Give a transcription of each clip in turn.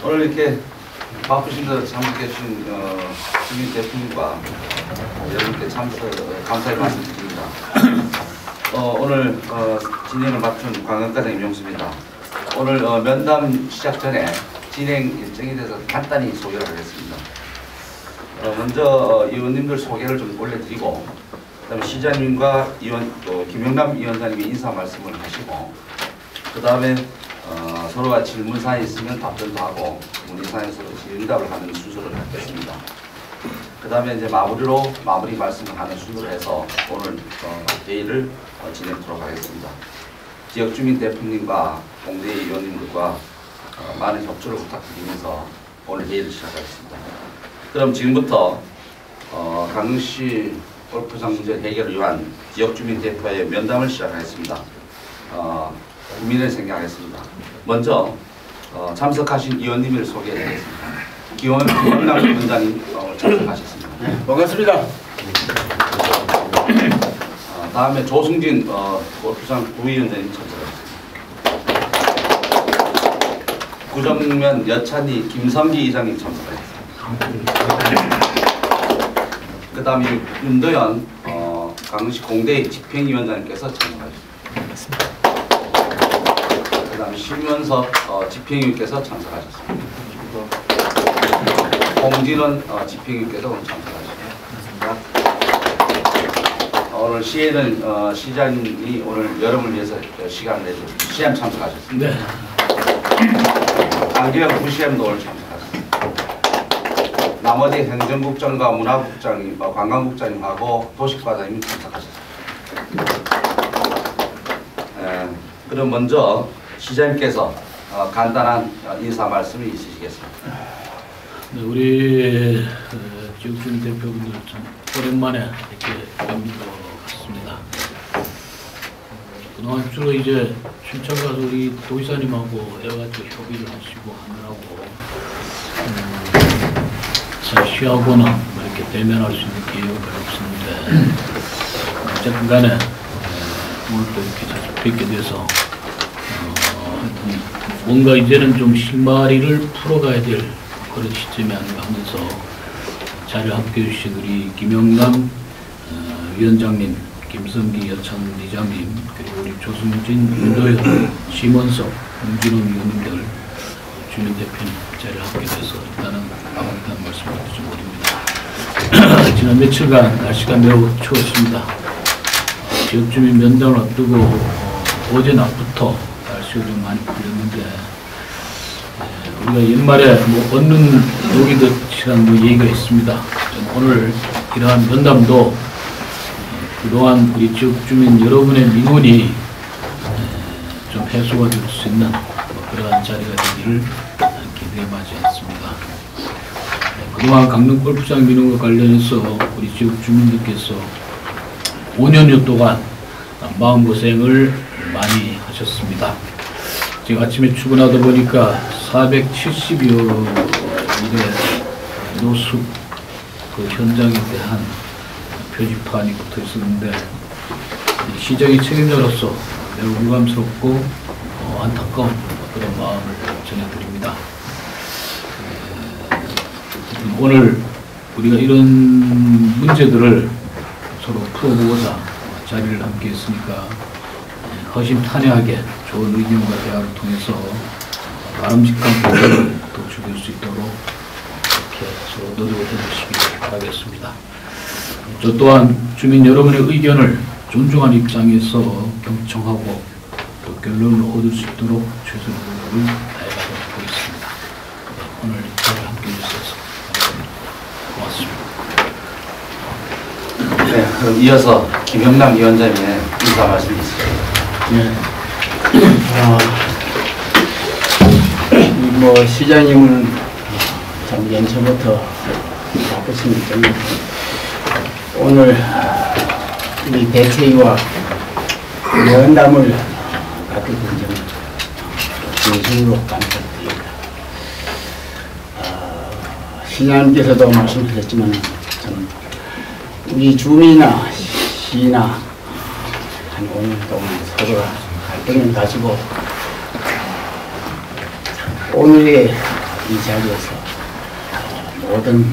오늘 이렇게 바쁘신데 참석해 주신 주민 대표님과 여러분께 감사의 말씀 드립니다. 오늘 진행을 맡은 관광과장 임용수입니다. 오늘 면담 시작 전에 진행 일정에 대해서 간단히 소개를 하겠습니다. 먼저 의원님들 소개를 좀 올려드리고, 그다음에 시장님과 김영남 위원장님이 인사 말씀을 하시고, 그 다음에 서로가 질문사항이 있으면 답변도 하고 문의사항에 서로 응답을 하는 순서를 갖겠습니다. 그 다음에 이제 마무리 말씀을 하는 순서로 해서 오늘 회의를 진행하도록 하겠습니다. 지역주민 대표님과 공대 의원님들과 많은 협조를 부탁드리면서 오늘 회의를 시작하겠습니다. 그럼 지금부터 강릉시 골프장 문제 해결을 위한 지역주민 대표의 면담을 시작하겠습니다. 국민을 생각하겠습니다. 먼저 참석하신 의원님을 소개해드리겠습니다. 김영남 위원장님 참석하셨습니다. 네, 반갑습니다. 다음에 조승진 골프장 부위원장님 참석하셨습니다. 구정면 여찬이 김성기 이장님 참석하셨습니다. 그 다음에 윤도현 강릉시 공대 집행위원장님께서 참석하셨습니다. 그 다음에 심윤석 집행위원께서 참석하셨습니다. 홍진원 집행위원께서 오늘 참석하셨습니다. 오늘 시에는 시장님이 오늘 여러분을 위해서 시간을 내주고 시험 참석하셨습니다. 네. 안기영 부시장도 오늘 참석하셨습니다. 나머지 행정국장과 문화국장님, 관광국장님하고 도시과장님이 참석하셨습니다. 그럼 먼저 시장님께서 간단한 인사 말씀이 있으시겠습니다. 네, 우리 지역주민 대표분들 참 오랜만에 이렇게 뵙는 것 같습니다. 그동안 주로 이제 춘천 가서 우리 도지사님하고 여러 가지 협의를 하시고 하느라고 쉬하거나 이렇게 대면할 수 있는 기회가 별로 없었는데 어쨌든 간에 오늘 또 이렇게 자주 뵙게 돼서 뭔가 이제는 좀 실마리를 풀어가야 될 그런 시점이 아닌가 하면서 자리를 함께해 주신 우리 김영남 위원장님, 김성기 여찬 이장님, 그리고 우리 조승진, 윤도현, 심원석, 홍진원 위원님들, 주민 대표님 자리를 함께 해서 일단은 반갑다는 말씀을 드립니다. 지난 며칠간 날씨가 매우 추웠습니다. 지역주민 면담을 앞두고 어제 낮부터 날씨가 좀 많이 풀렸는데 우리가 옛말에 얻는 녹이듯이라는 얘기가 있습니다. 오늘 이러한 면담도 그동안 우리 지역주민 여러분의 민원이 좀 해소가 될 수 있는 그러한 자리가 되기를 기대에 맞이했습니다. 그동안 강릉 골프장 민원과 관련해서 우리 지역주민들께서 5년여 동안 마음고생을 많이 하셨습니다. 제가 아침에 출근하다 보니까 470여 일의 노숙 그 현장에 대한 표지판이 붙어 있었는데 시장의 책임자로서 매우 유감스럽고 안타까운 그런 마음을 전해드립니다. 오늘 우리가 이런 문제들을 서로 풀어보고자 자리를 함께 했으니까 허심탄회하게 좋은 의견과 대화를 통해서 바람직한 결과를 도출될 수 있도록 이렇게 서로 노력을 해주시기 바라겠습니다. 저 또한 주민 여러분의 의견을 존중하는 입장에서 경청하고 또 결론을 얻을 수 있도록 최선의 노력을 다해가도록 하겠습니다. 오늘 자리를 함께 해주셔서 고맙습니다. 네, 그럼 이어서 김영남 위원장님의 인사 말씀이 있습니다. 네. 시장님은 참 연초부터 바쁘시기 때문에 오늘 우리 대체위와 면담을 갖게 된 점 진심으로 감사드립니다. 시장님께서도 말씀하셨지만 저는 우리 주민이나 시나 한 5년 동안 서로 갈등을 가지고 오늘의 이 자리에서 모든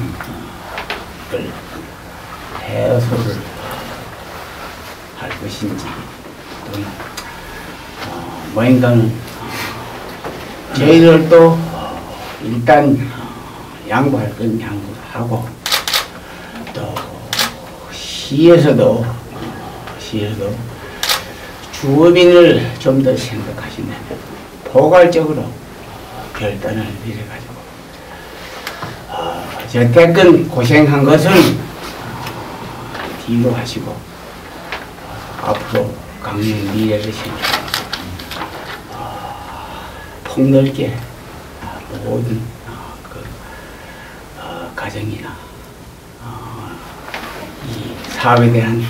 걸 해소를 할 것인지 또는 뭐인가는 저희들도 일단 양보할 건 양보하고 또 시에서도 주민을 좀 더 생각하시면 포괄적으로 결단을 내려가지고 저때껏 고생한 것은 뒤로 하시고 앞으로 강릉 미래를 생각하고 폭넓게 모든 가정이나 이 사업에 대한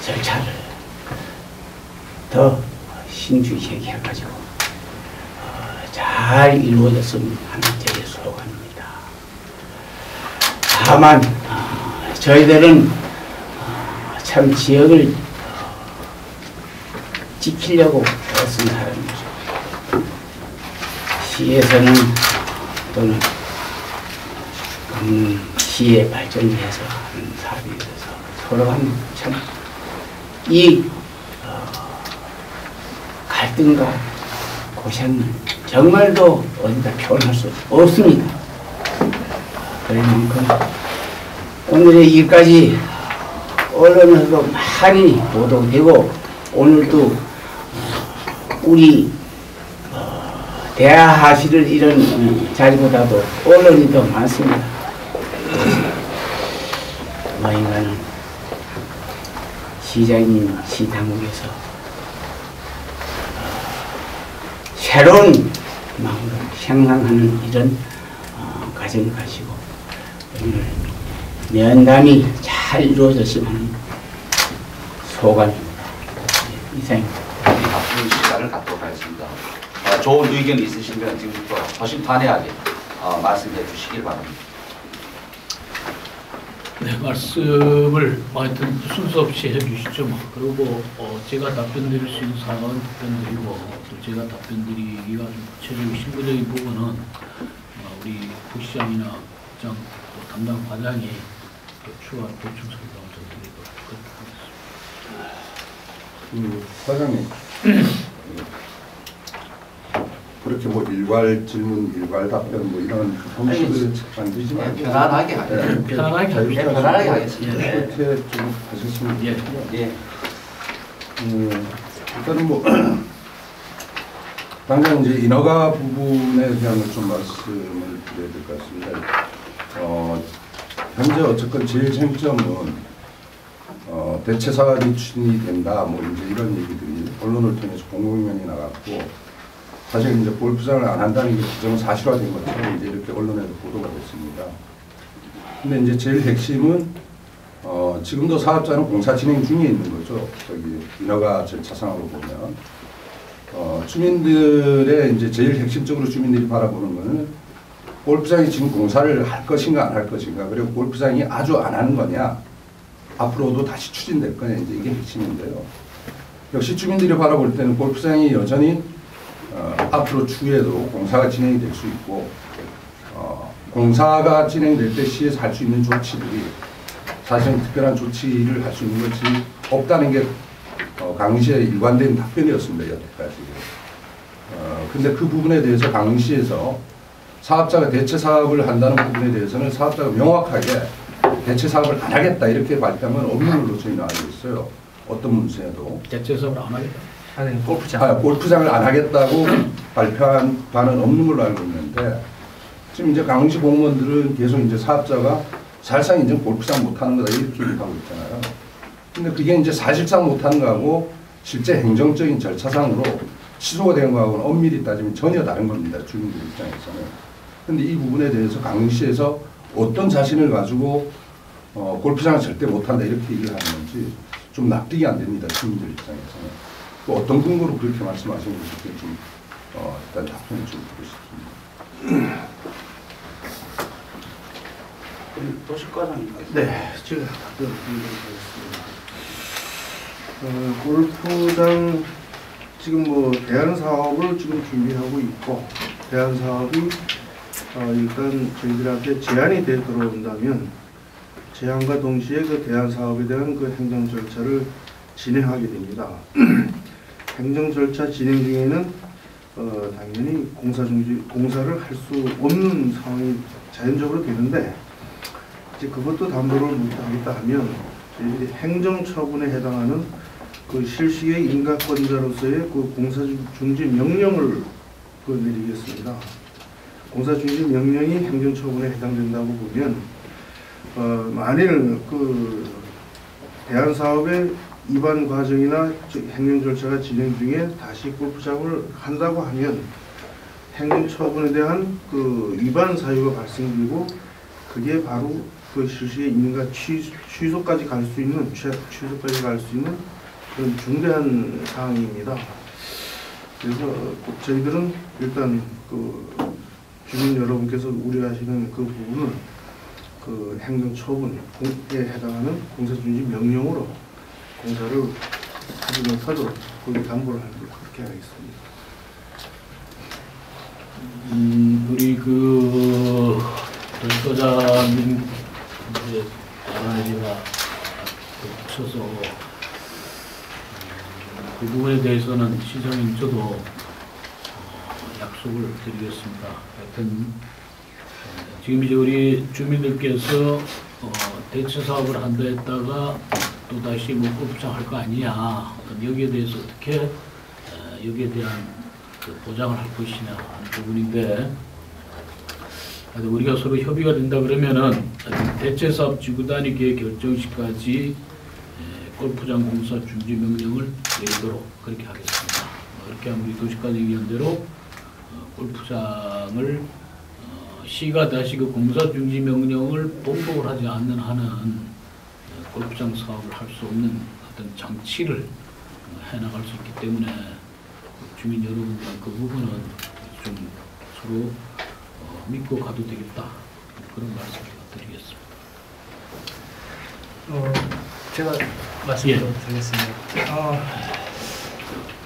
절차를 더 신중하게 해가지고 잘 이루어졌으면 하는 저의 소감입니다. 다만 저희들은 참 지역을 지키려고 애쓴 사람이죠. 시에서는 또는 시의 발전을 위해서 하는 사업에 대해서 서로 한 참 이 갈등과 고생은 정말도 어디다 표현할 수 없습니다. 그러니까 오늘의 일까지 언론에서도 많이 보도되고 오늘도 우리 대하하실 이런 자리보다도 언론이 더 많습니다. 뭐인가는 시장님, 시당국에서 새로운 마음으로 향상하는 이런 과정을 가지고 오늘 면담이 잘 이루어졌으면 하는 소감입니다. 이상입니다. 바쁜 시간을 갖도록 하겠습니다. 좋은 의견 있으시면 지금부터 허심탄회하게 말씀해 주시길 바랍니다. 네, 말씀을 하여튼 순서 없이 해주시죠. 그리고 제가 답변 드릴 수 있는 사항은 답변 드리고 또 제가 답변 드리기가 좀 구체적인 실무적인 부분은 우리 부시장이나 국장 또 담당 과장이 추가 보충 설명을 좀 드리도록 하겠습니다. 과장님, 그렇게 뭐 일괄 질문, 일괄 답변 뭐 이런 형식을 만들지 말고 편안하게 하겠습니다. 편안하게 하겠습니다. 편안하게 하겠습니다. 그렇게 좀 하셨으면 예. 좋겠고요. 예. 일단은 뭐 당장 이제 인허가 부분에 대한 좀 말씀을 드려야 될 것 같습니다. 현재 어쨌건 제일 쟁점은 대체 사업이 추진이 된다 뭐 이제 이런 얘기들이 언론을 통해서 공공명이 나갔고 사실 이제 골프장을 안 한다는 게 규정은 사실화된 것처럼 이제 이렇게 언론에서 보도가 됐습니다. 근데 이제 제일 핵심은 지금도 사업자는 공사 진행 중에 있는 거죠. 저기 인허가 절차상으로 보면 주민들의 이제 제일 핵심적으로 주민들이 바라보는 거는 골프장이 지금 공사를 할 것인가 안 할 것인가, 그리고 골프장이 아주 안 하는 거냐, 앞으로도 다시 추진될 거냐, 이제 이게 핵심인데요. 역시 주민들이 바라볼 때는 골프장이 여전히 앞으로 추후에도 공사가 진행이 될 수 있고 공사가 진행될 때 시에서 할 수 있는 조치들이 사실은 특별한 조치를 할 수 있는 것이 없다는 게 강릉시의 일관된 답변이었습니다. 여태까지. 근데 그 부분에 대해서 강릉시에서 사업자가 대체 사업을 한다는 부분에 대해서는 사업자가 명확하게 대체 사업을 안 하겠다 이렇게 발표한 업무로 저희는 알고 있어요. 어떤 문서에도. 대체 사업을 안 하겠다. 골프장을 안 하겠다고 발표한 바는 없는 걸로 알고 있는데, 지금 이제 강릉시 공무원들은 계속 이제 사업자가 사실상 이제 골프장 못 하는 거다 이렇게 얘기하고 있잖아요. 근데 그게 이제 사실상 못 하는 거하고 실제 행정적인 절차상으로 취소가 된 거하고는 엄밀히 따지면 전혀 다른 겁니다. 주민들 입장에서는. 근데 이 부분에 대해서 강릉시에서 어떤 자신을 가지고 골프장을 절대 못 한다 이렇게 얘기를 하는 건지 좀 납득이 안 됩니다. 주민들 입장에서는. 또 어떤 근거로 그렇게 말씀하시는 건지 좀 일단 답변을 좀 듣고 싶습니다. 도시과장님. 네, 제가 답변 드리도록 하겠습니다. 골프장 지금 뭐 대안 사업을 지금 준비하고 있고, 대안 사업이 일단 저희들한테 제안이 들어온다면 제안과 동시에 그 대안 사업에 대한 그 행정 절차를 진행하게 됩니다. 행정 절차 진행 중에는 당연히 공사를 할 수 없는 상황이 자연적으로 되는데, 이제 그것도 담보를 못하겠다 하면 저희들이 행정처분에 해당하는 그 실시의 인가권자로서의 그 공사중지 명령을 내리겠습니다. 공사중지 명령이 행정처분에 해당된다고 보면 만일 그 대안사업의 입안 과정이나 행정 절차가 진행 중에 다시 골프장을 한다고 하면 행정처분에 대한 그 위반 사유가 발생되고, 그게 바로 그 실시의 인가 취소까지 갈 수 있는 그런 중대한 사항입니다. 그래서 저희들은 일단 그 주민 여러분께서 우려하시는 그 부분을 그 행정처분에 해당하는 공사중지 명령으로 공사를 하지 못하도록 거기 담보를 그렇게 하겠습니다. 우리 그 돌소장님 이제 제가 붙여서 그 부분에 대해서는 시장님 저도 약속을 드리겠습니다. 하여튼 지금 이제 우리 주민들께서 대체 사업을 한다 했다가 또 다시 뭐 골프장 할 거 아니냐, 여기에 대해서 어떻게 여기에 대한 그 보장을 할 것이냐 하는 부분인데, 우리가 서로 협의가 된다 그러면은 대체 사업 지구단위 계획 결정 시까지 골프장 공사 중지 명령을 내리도록 그렇게 하겠습니다. 그렇게 하면 우리 도시가정위원대로 골프장을 시가 다시 그 공사 중지 명령을 번복을 하지 않는 한은 골프장 사업을 할 수 없는 어떤 장치를 해나갈 수 있기 때문에 주민 여러분들 그 부분은 좀 서로 믿고 가도 되겠다, 그런 말씀을 드리겠습니다. 제가 말씀드리도록 하겠습니다.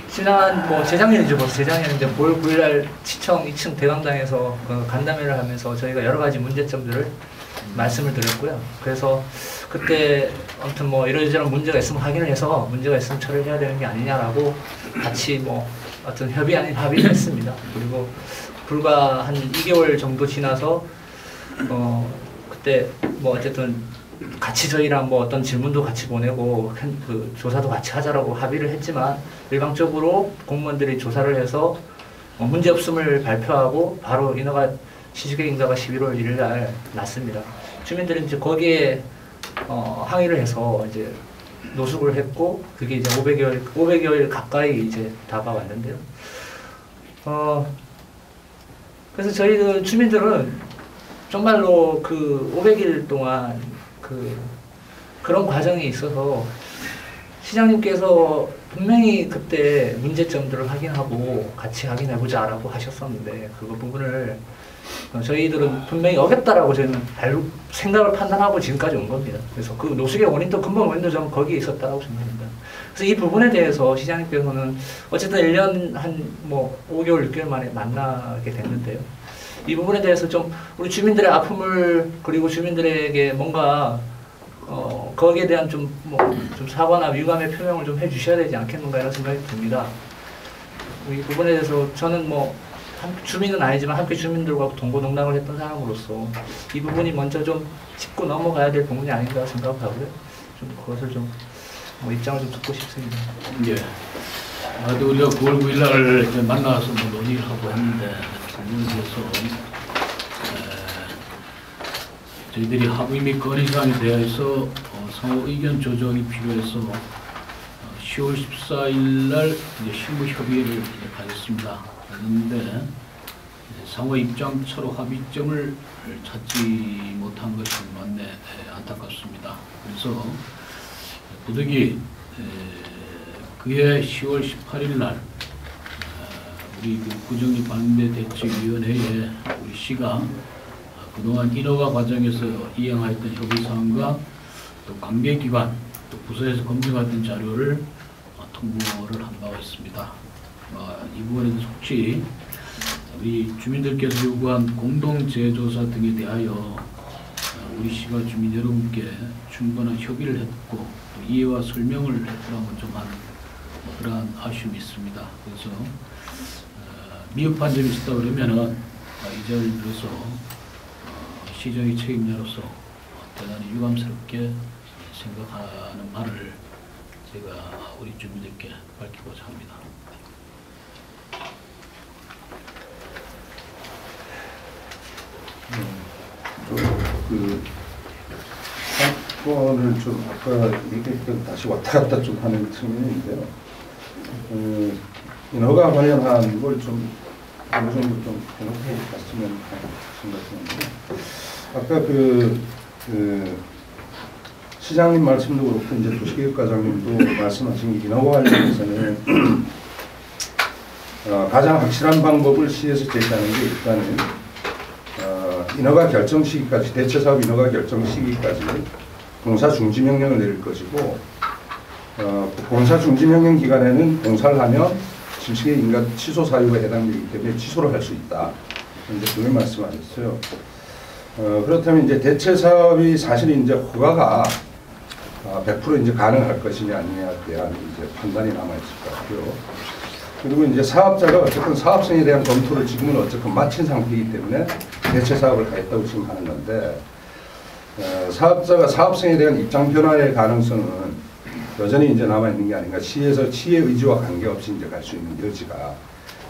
지난 재작년이죠. 재작년 이제 9월 9일날 시청 2층 대강당에서 간담회를 하면서 저희가 여러 가지 문제점들을 말씀을 드렸고요. 그래서 그때 아무튼 이러저런 문제가 있으면 확인을 해서 문제가 있으면 처리를 해야 되는 게 아니냐라고 같이 어떤 협의 아닌 합의를 했습니다. 그리고 불과 한 2개월 정도 지나서 그때 어쨌든 같이 저희랑 어떤 질문도 같이 보내고 그 조사도 같이 하자라고 합의를 했지만, 일방적으로 공무원들이 조사를 해서 문제 없음을 발표하고 바로 시주계 인가가 11월 1일 날 났습니다. 주민들은 이제 거기에 항의를 해서 이제 노숙을 했고, 그게 이제 500여일 가까이 이제 다가왔는데요. 그래서 저희들 주민들은 정말로 그 500일 동안 그런 과정이 있어서 시장님께서 분명히 그때 문제점들을 확인하고 같이 확인해보자라고 하셨었는데, 그 부분을 저희들은 분명히 어겼다라고 저희는 생각을 판단하고 지금까지 온 겁니다. 그래서 그 노숙의 원인도 근본 원인도 저는 거기에 있었다고 생각합니다. 그래서 이 부분에 대해서 시장님께서는 어쨌든 1년 한 5개월, 6개월 만에 만나게 됐는데요. 이 부분에 대해서 좀 우리 주민들의 아픔을, 그리고 주민들에게 뭔가 거기에 대한 좀 사과나 유감의 표명을 좀 해주셔야 되지 않겠는가 이런 생각이 듭니다. 이 부분에 대해서 저는 주민은 아니지만 함께 주민들과 동고동락을 했던 사람으로서 이 부분이 먼저 좀 짚고 넘어가야 될 부분이 아닌가 생각하고요. 좀 그것을 좀 입장을 좀 듣고 싶습니다. 예. 우리가 9월 9일 날 만나서 논의를 하고 했는데, 부분에 대해서 저희들이 합의 및 건의 사항에 대해서 상호 의견 조정이 필요해서 10월 14일 날 실무 협의회를 가졌습니다. 그런데 상호 입장처로 합의점을 찾지 못한 것이 맞네 안타깝습니다. 그래서 부득이 그해 10월 18일 날 우리 구정리 반대 대책위원회에 우리 시가 그동안 인허가 과정에서 이행하였던 협의사항과 또 관계기관 또 부서에서 검증했던 자료를 통보를 한 바가 있습니다. 이 부분에 대해서 혹시 우리 주민들께서 요구한 공동재조사 등에 대하여 우리 시가 주민 여러분께 충분한 협의를 했고 또 이해와 설명을 했더라면 좀 한 그러한 아쉬움이 있습니다. 그래서 미흡한 점이 있었다 그러면은 이 자리를 빌어서 시정의 책임자로서 대단히 유감스럽게 생각하는 말을 제가 우리 주민들께 밝히고자 합니다. 그 사건을 좀 아까 얘기했던 다시 왔다 갔다 좀 하는 측면이 있는데요. 인허가 관련한 걸 좀 어느 정도 좀 생각해 봤으면 생각했는데 아까 그 시장님 말씀도 그렇고 이제 도시계획과장님도 말씀하신 인허가 관련해서는 가장 확실한 방법을 시에서 제시하는 게 일단은 인허가 결정 시기까지 대체사업 인허가 결정 시기까지 공사 중지 명령을 내릴 것이고 공사 중지 명령 기간에는 공사를 하면 실시의 인가 취소 사유가 해당되기 때문에 취소를 할 수 있다. 이제 그걸 말씀하셨어요. 그렇다면 이제 대체 사업이 사실 이제 허가가 100% 이제 가능할 것이냐 아니냐에 대한 이제 판단이 남아 있을 것 같고요. 그리고 이제 사업자가 어쨌든 사업성에 대한 검토를 지금은 어쨌든 마친 상태이기 때문에 대체 사업을 하겠다고 지금 하는 건데 사업자가 사업성에 대한 입장 변화의 가능성은 여전히 이제 남아 있는 게 아닌가. 시에서 시의 의지와 관계없이 이제 갈 수 있는 여지가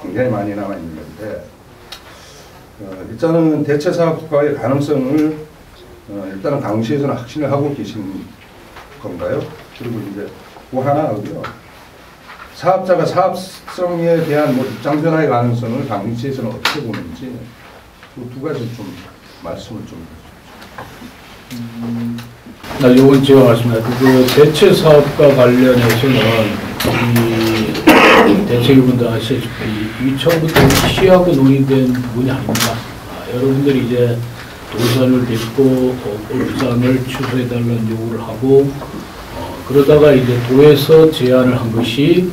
굉장히 많이 남아 있는 건데 일단은 대체 사업과의 가능성을 일단은 강시에서는 확신을 하고 계신 건가요? 그리고 이제 뭐 하나 하고요. 사업자가 사업성에 대한 뭐 입장 변화의 가능성을 강시에서는 어떻게 보는지 그 두 가지 좀 말씀을 좀 해주십시오. 요건 제가 말씀드린 그 대체 사업과 관련해서는 이 대책위원들 아시다시피 이 처음부터 시하고 논의된 부분이 아닙니다. 여러분들이 이제 도산을 냈고 골프장을 취소해달라는 요구를 하고 그러다가 이제 도에서 제안을 한 것이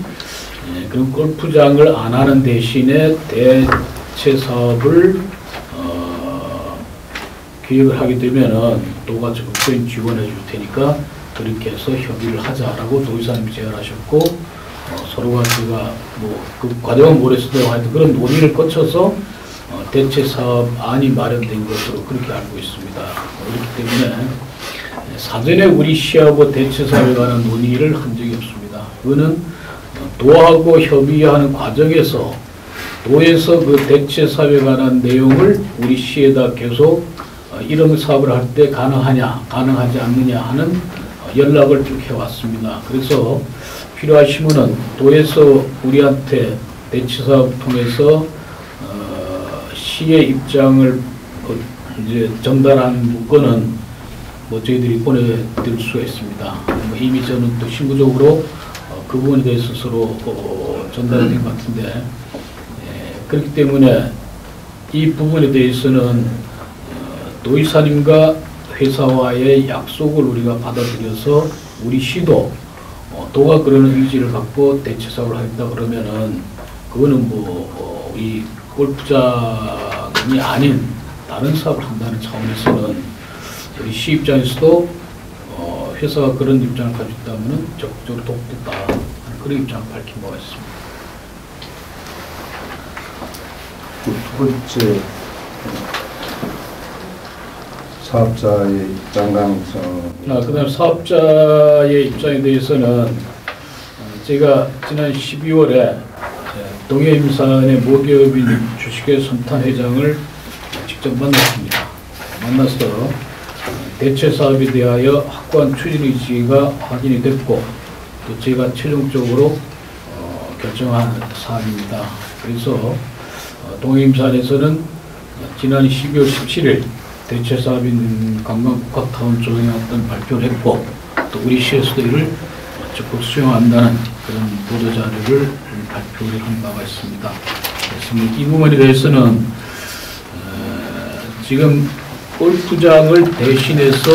그런 골프장을 안 하는 대신에 대체 사업을 기획을 하게 되면은 도가 적극적인 지원해 줄 테니까 그렇게 해서 협의를 하자라고 도의사님이 제안하셨고 서로가 제가 뭐 그 과정은 모르겠어도 하여튼 그런 논의를 거쳐서 대체 사업안이 마련된 것으로 그렇게 알고 있습니다. 그렇기 때문에 사전에 우리 시하고 대체 사업에 관한 논의를 한 적이 없습니다. 그거는 도하고 협의하는 과정에서 도에서 그 대체 사업에 관한 내용을 우리 시에다 계속 이런 사업을 할 때 가능하냐, 가능하지 않느냐 하는 연락을 쭉 해왔습니다. 그래서 필요하시면은 도에서 우리한테 대체 사업 통해서 시의 입장을 이제 전달한 문건은 뭐 저희들이 보내드릴 수가 있습니다. 이미 저는 또 신부적으로 그 부분에 대해서 서로 전달된 것 같은데 그렇기 때문에 이 부분에 대해서는 도의사님과 회사와의 약속을 우리가 받아들여서 우리 시도 도가 그러는 의지를 갖고 대체 사업을 하겠다 그러면은 그거는 뭐 우리 골프장이 아닌 다른 사업을 한다는 차원에서는 우리 시 입장에서도 회사가 그런 입장을 가지고 있다면은 적극적으로 돕겠다 그런 입장을 밝힌 바가 있습니다. 두 번째 사업자의 입장 가능성. 그다음 사업자의 입장에 대해서는 제가 지난 12월에 동해임산의 모기업인 주식회 선탄 회장을 직접 만났습니다. 만나서 대체 사업에 대하여 확고한 추진 의지가 확인이 됐고 또 제가 최종적으로 결정한 사안입니다. 그래서 동해임산에서는 지난 12월 17일 대체 사업인 관광국화타운 조성에 어떤 발표를 했고 또 우리 시에서도 이를 적극 수용한다는 그런 보도자료를 발표를 한 바가 있습니다. 그래서 이 부분에 대해서는 지금 골프장을 대신해서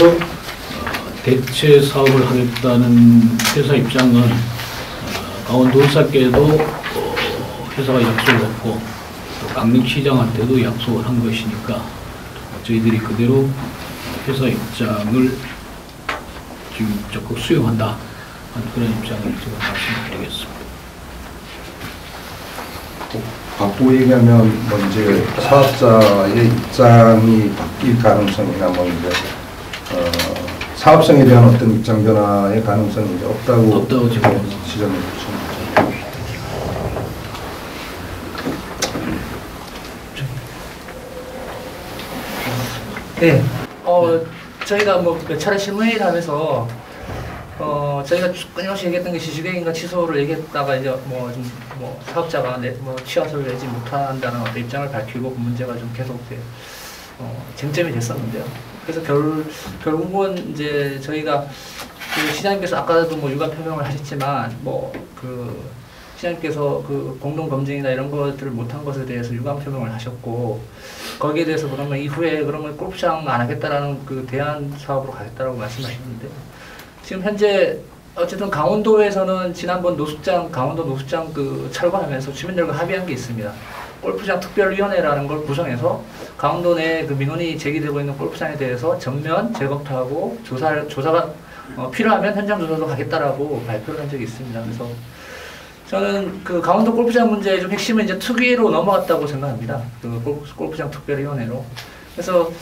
대체 사업을 하겠다는 회사 입장은 강원도의사께도 회사가 약속을 했고 또 강릉시장한테도 약속을 한 것이니까 저희들이 그대로 회사 입장을 지금 적극 수용한다 하는 그런 입장을 제가 말씀드리겠습니다. 바꾸고 얘기하면 뭐 이제 사업자의 입장이 바뀔 가능성이나 뭐 이제 사업성에 대한 어떤 입장 변화의 가능성이 이제 없다고 지금 지적해 주십니다. 네. 저희가 뭐 몇 차례 실무회의를 하면서 저희가 끊임없이 얘기했던 게 시주객인가 취소를 얘기했다가 이제 뭐 사업자가 취하소를 내지 못한다는 어떤 입장을 밝히고 그 문제가 좀 계속 쟁점이 됐었는데요. 그래서 결국은 이제 저희가 그 시장님께서 아까도 뭐 유감 표명을 하셨지만 시장님께서 그 공동 검증이나 이런 것들을 못한 것에 대해서 유감 표명을 하셨고 거기에 대해서 그러면 이후에 그러면 골프장 안 하겠다라는 그 대안 사업으로 가겠다라고 말씀하셨는데 지금 현재 어쨌든 강원도에서는 지난번 강원도 노숙장 그 철거하면서 주민들과 합의한 게 있습니다. 골프장 특별위원회라는 걸 구성해서 강원도 내 그 민원이 제기되고 있는 골프장에 대해서 전면 재검토하고 조사가 필요하면 현장 조사도 하겠다라고 발표를 한 적이 있습니다. 그래서 저는 그 강원도 골프장 문제의 좀 핵심은 이제 특위로 넘어갔다고 생각합니다. 그 골프장 특별위원회로. 그래서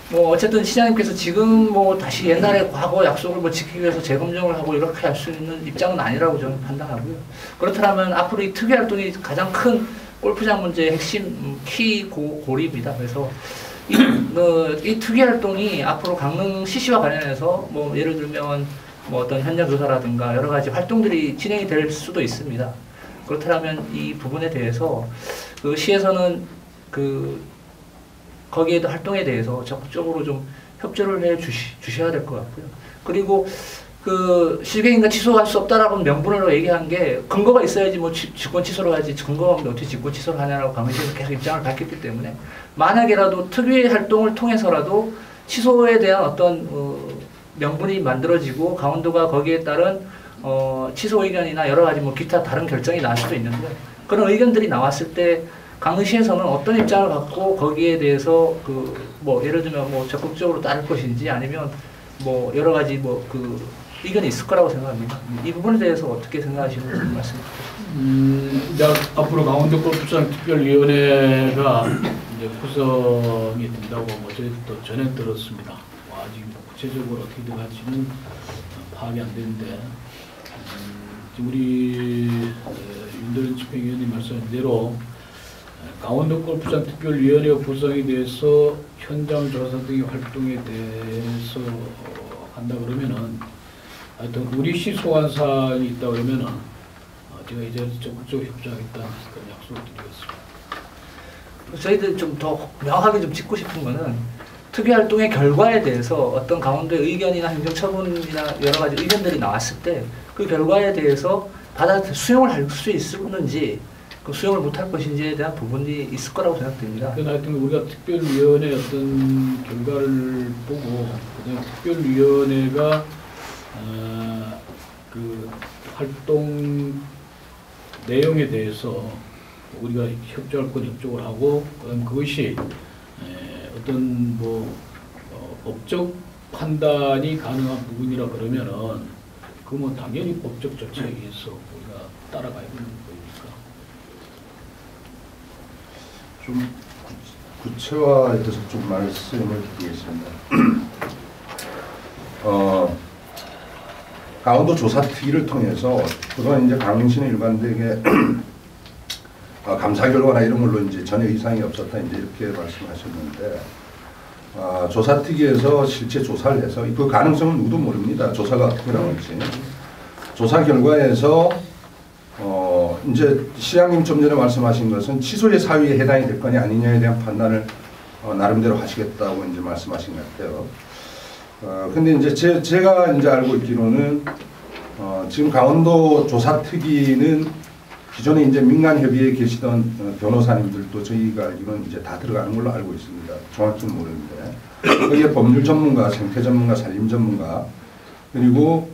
뭐 어쨌든 시장님께서 지금 뭐 다시 옛날에 과거 약속을 뭐 지키기 위해서 재검증을 하고 이렇게 할 수 있는 입장은 아니라고 저는 판단하고요. 그렇다면 앞으로 이 특위 활동이 가장 큰 골프장 문제의 핵심 고리입니다. 그래서 이 특위 활동이 앞으로 강릉시시와 관련해서 뭐 예를 들면 뭐 어떤 현장 조사라든가 여러 가지 활동들이 진행이 될 수도 있습니다. 그렇다면 이 부분에 대해서 그 시에서는 거기에 활동에 대해서 적극적으로 좀 협조를 해 주셔야 될 것 같고요. 그리고 그 실갱인가 취소할 수 없다라고 명분으로 얘기한 게 근거가 있어야지 뭐 직권 취소를 하지 근거가 없는데 어떻게 직권 취소를 하냐라고 강릉시에서 계속 입장을 밝혔기 때문에 만약에라도 특위 활동을 통해서라도 취소에 대한 어떤 명분이 만들어지고 강원도가 거기에 따른 취소 의견이나 여러 가지 뭐 기타 다른 결정이 나올 수도 있는데 그런 의견들이 나왔을 때 강릉시에서는 어떤 입장을 갖고 거기에 대해서 뭐 예를 들면 뭐 적극적으로 따를 것인지 아니면 뭐 여러 가지 의견이 있을 거라고 생각합니다. 이 부분에 대해서 어떻게 생각하시는지 말씀 부탁드립니다. 이제 앞으로 강원도 골프장 특별위원회가 이제 구성이 된다고 뭐 저희도 전해 들었습니다. 아직 구체적으로 어떻게 될지는 파악이 안 되는데 지금 우리 윤도현 집행위원님 말씀하신 대로 강원도 골프장 특별위원회 구성이 돼서 현장 조사 등의 활동에 대해서 한다 그러면은 하여튼 우리 시 소관 사항이 있다 그러면은 제가 이제 적극적으로 협조하겠다는 그런 약속을 드리겠습니다. 저희들 좀 더 명확하게 좀 짚고 싶은 거는 특위 활동의 결과에 대해서 어떤 강원도의 의견이나 행정처분이나 여러 가지 의견들이 나왔을 때 그 결과에 대해서 수용을 할 수 있을는지 수용을 못할 것인지에 대한 부분이 있을 거라고 생각됩니다. 하여튼 우리가 특별위원회 어떤 결과를 보고 그다음에 특별위원회가 그 활동 내용에 대해서 우리가 협조할 건 협조를 하고 그다음 그것이 어떤 법적 판단이 가능한 부분이라 그러면은 그 뭐 당연히 법적 절차에 의해서 우리가 따라가야 되는 거니까. 좀 구체화에 대해서 좀 말씀을 드리겠습니다. 강원도 조사특위를 통해서 그동안 이제 강릉시는 일관되게 감사 결과나 이런 걸로 이제 전혀 이상이 없었다 이제 이렇게 말씀하셨는데 조사특위에서 실제 조사를 해서 그 가능성은 누구도 모릅니다. 조사가 어떻게 나올지. 조사 결과에서 이제 시장님 좀 전에 말씀하신 것은 취소의 사유에 해당이 될 거냐 아니냐에 대한 판단을 나름대로 하시겠다고 이제 말씀하신 것 같아요. 근데 이제 제가 이제 알고 있기로는 지금 강원도 조사특위는 기존에 이제 민간협의회에 계시던 변호사님들도 저희가 알기로는 이제 다 들어가는 걸로 알고 있습니다. 정확히는 모르는데 거기에 법률 전문가, 생태 전문가, 산림 전문가 그리고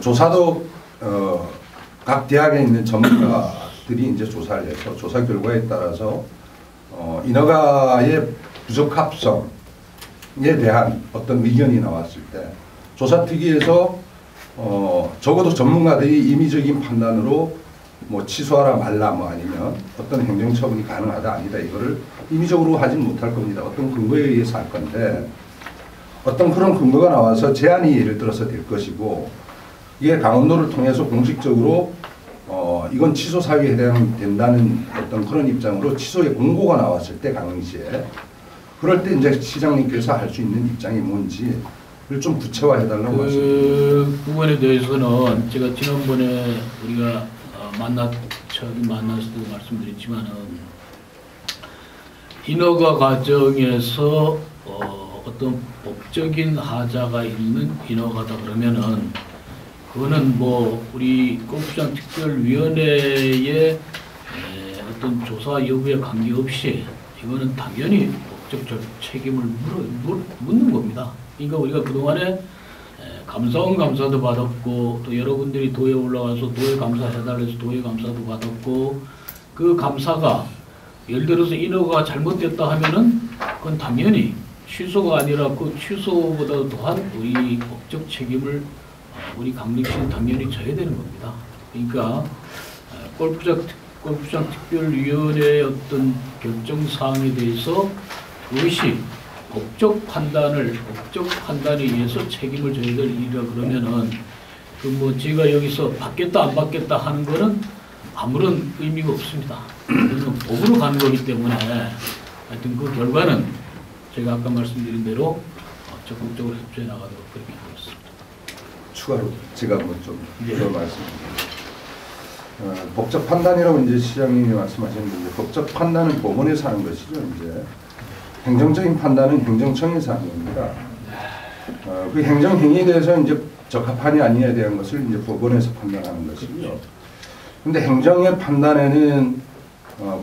조사도 각 대학에 있는 전문가들이 들이 이제 조사를 해서 조사 결과에 따라서 인허가의 부적합성에 대한 어떤 의견이 나왔을 때 조사특위에서 적어도 전문가들이 임의적인 판단으로 뭐 취소하라 말라 뭐 아니면 어떤 행정처분이 가능하다 아니다 이거를 임의적으로 하진 못할 겁니다. 어떤 근거에 의해서 할 건데 어떤 그런 근거가 나와서 제안이 예를 들어서 될 것이고 이게 강원도를 통해서 공식적으로 이건 취소 사유에 해당된다는 어떤 그런 입장으로 취소의 공고가 나왔을 때 강릉시에 그럴 때 이제 시장님께서 할 수 있는 입장이 뭔지를 좀 구체화해 달라고 말씀드립니다. 그 부분에 대해서는 제가 지난번에 우리가 처음 만났을 때도 말씀드렸지만은 인허가 과정에서 어떤 법적인 하자가 있는 인허가다 그러면은 그거는 뭐 우리 골프장 특별위원회의 어떤 조사 여부에 관계없이 이거는 당연히 법적 책임을 묻는 겁니다. 그러니까 우리가 그동안에 감사원 감사도 받았고 또 여러분들이 도에 올라가서 도에 감사해달래서 도에 감사도 받았고 그 감사가 예를 들어서 인허가가 잘못됐다 하면은 그건 당연히 취소가 아니라 그 취소보다 또한 우리 법적 책임을 우리 강릉시는 당연히 져야 되는 겁니다. 그러니까 골프장 특별위원회의 어떤 결정 사항에 대해서 그것이 법적 판단에 의해서 책임을 져야 될 일이라 그러면은 그 뭐 제가 여기서 받겠다 안 받겠다 하는 거는 아무런 의미가 없습니다. 그건 법으로 가는 거기 때문에 하여튼 그 결과는 제가 아까 말씀드린 대로 적극적으로 협조해 나가도록 그렇게 하겠습니다. 추가로 제가 뭐좀 말씀드립니다. 법적 판단이라고 이제 시장님이 말씀하셨는데 법적 판단은 법원에서 하는 것이죠. 이제 행정적인 판단은 행정청에서 하는 겁니다. 그 행정행위에 대해서 이제 적합하냐 아니냐에 대한 것을 이제 법원에서 판단하는 것이고요. 근데 행정의 판단에는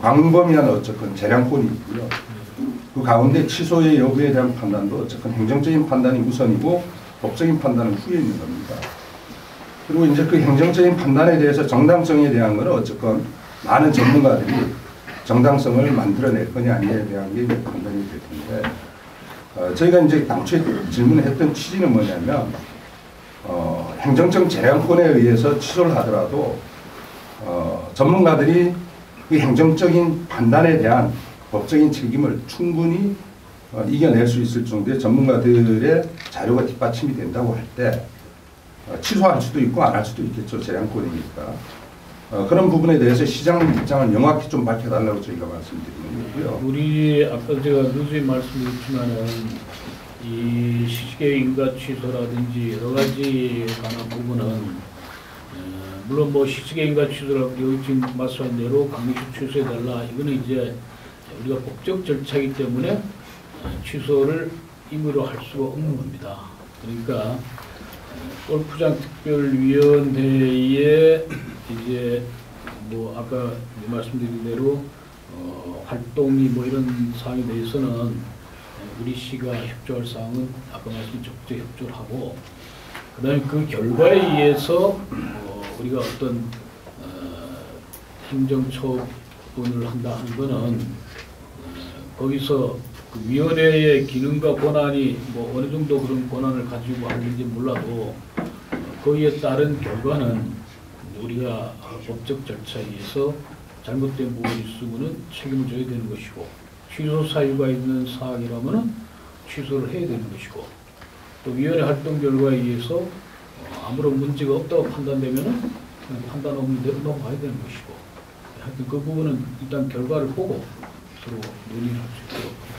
광범위한 어쨌건 재량권이 있고요. 그 가운데 취소의 여부에 대한 판단도 어쨌건 행정적인 판단이 우선이고 법적인 판단은 후에 있는 겁니다. 그리고 이제 그 행정적인 판단에 대해서 정당성에 대한 것은 어쨌건 많은 전문가들이 정당성을 만들어낼 거냐 아니냐에 대한 게 판단이 될 텐데 저희가 이제 당초에 질문했던 취지는 뭐냐면 행정적 재량권에 의해서 취소를 하더라도 전문가들이 그 행정적인 판단에 대한 법적인 책임을 충분히 이겨낼 수 있을 정도의 전문가들의 자료가 뒷받침이 된다고 할 때 취소할 수도 있고 안 할 수도 있겠죠. 재량권이니까. 그런 부분에 대해서 시장님 입장을 명확히 좀 밝혀달라고 저희가 말씀드리는 거고요. 우리 아까 제가 누수히 말씀드렸지만은 이 시식의 인가 취소라든지 여러 가지 관한 부분은 물론 뭐 시식의 인가 취소라고 여기 지금 말씀한 대로 강력히 취소해달라 이거는 이제 우리가 법적 절차이기 때문에 취소를 임의로 할 수가 없는 겁니다. 그러니까 골프장 특별위원회에 이제 뭐 아까 말씀드린 대로 활동이 뭐 이런 사항에 대해서는 우리 시가 협조할 사항은 아까 말씀드린 적극 협조를 하고 그다음에 그 결과에 의해서 우리가 어떤 행정처분을 한다 하는 거는 거기서 그 위원회의 기능과 권한이 뭐 어느 정도 그런 권한을 가지고 하는지 몰라도 거기에 따른 결과는 우리가 법적 절차에 의해서 잘못된 부분이 있으면은 책임을 져야 되는 것이고 취소 사유가 있는 사항이라면은 취소를 해야 되는 것이고 또 위원회 활동 결과에 의해서 아무런 문제가 없다고 판단되면은 판단 없는 대로 넘어가야 되는 것이고 하여튼 그 부분은 일단 결과를 보고 서로 논의를 할 수 있도록 하면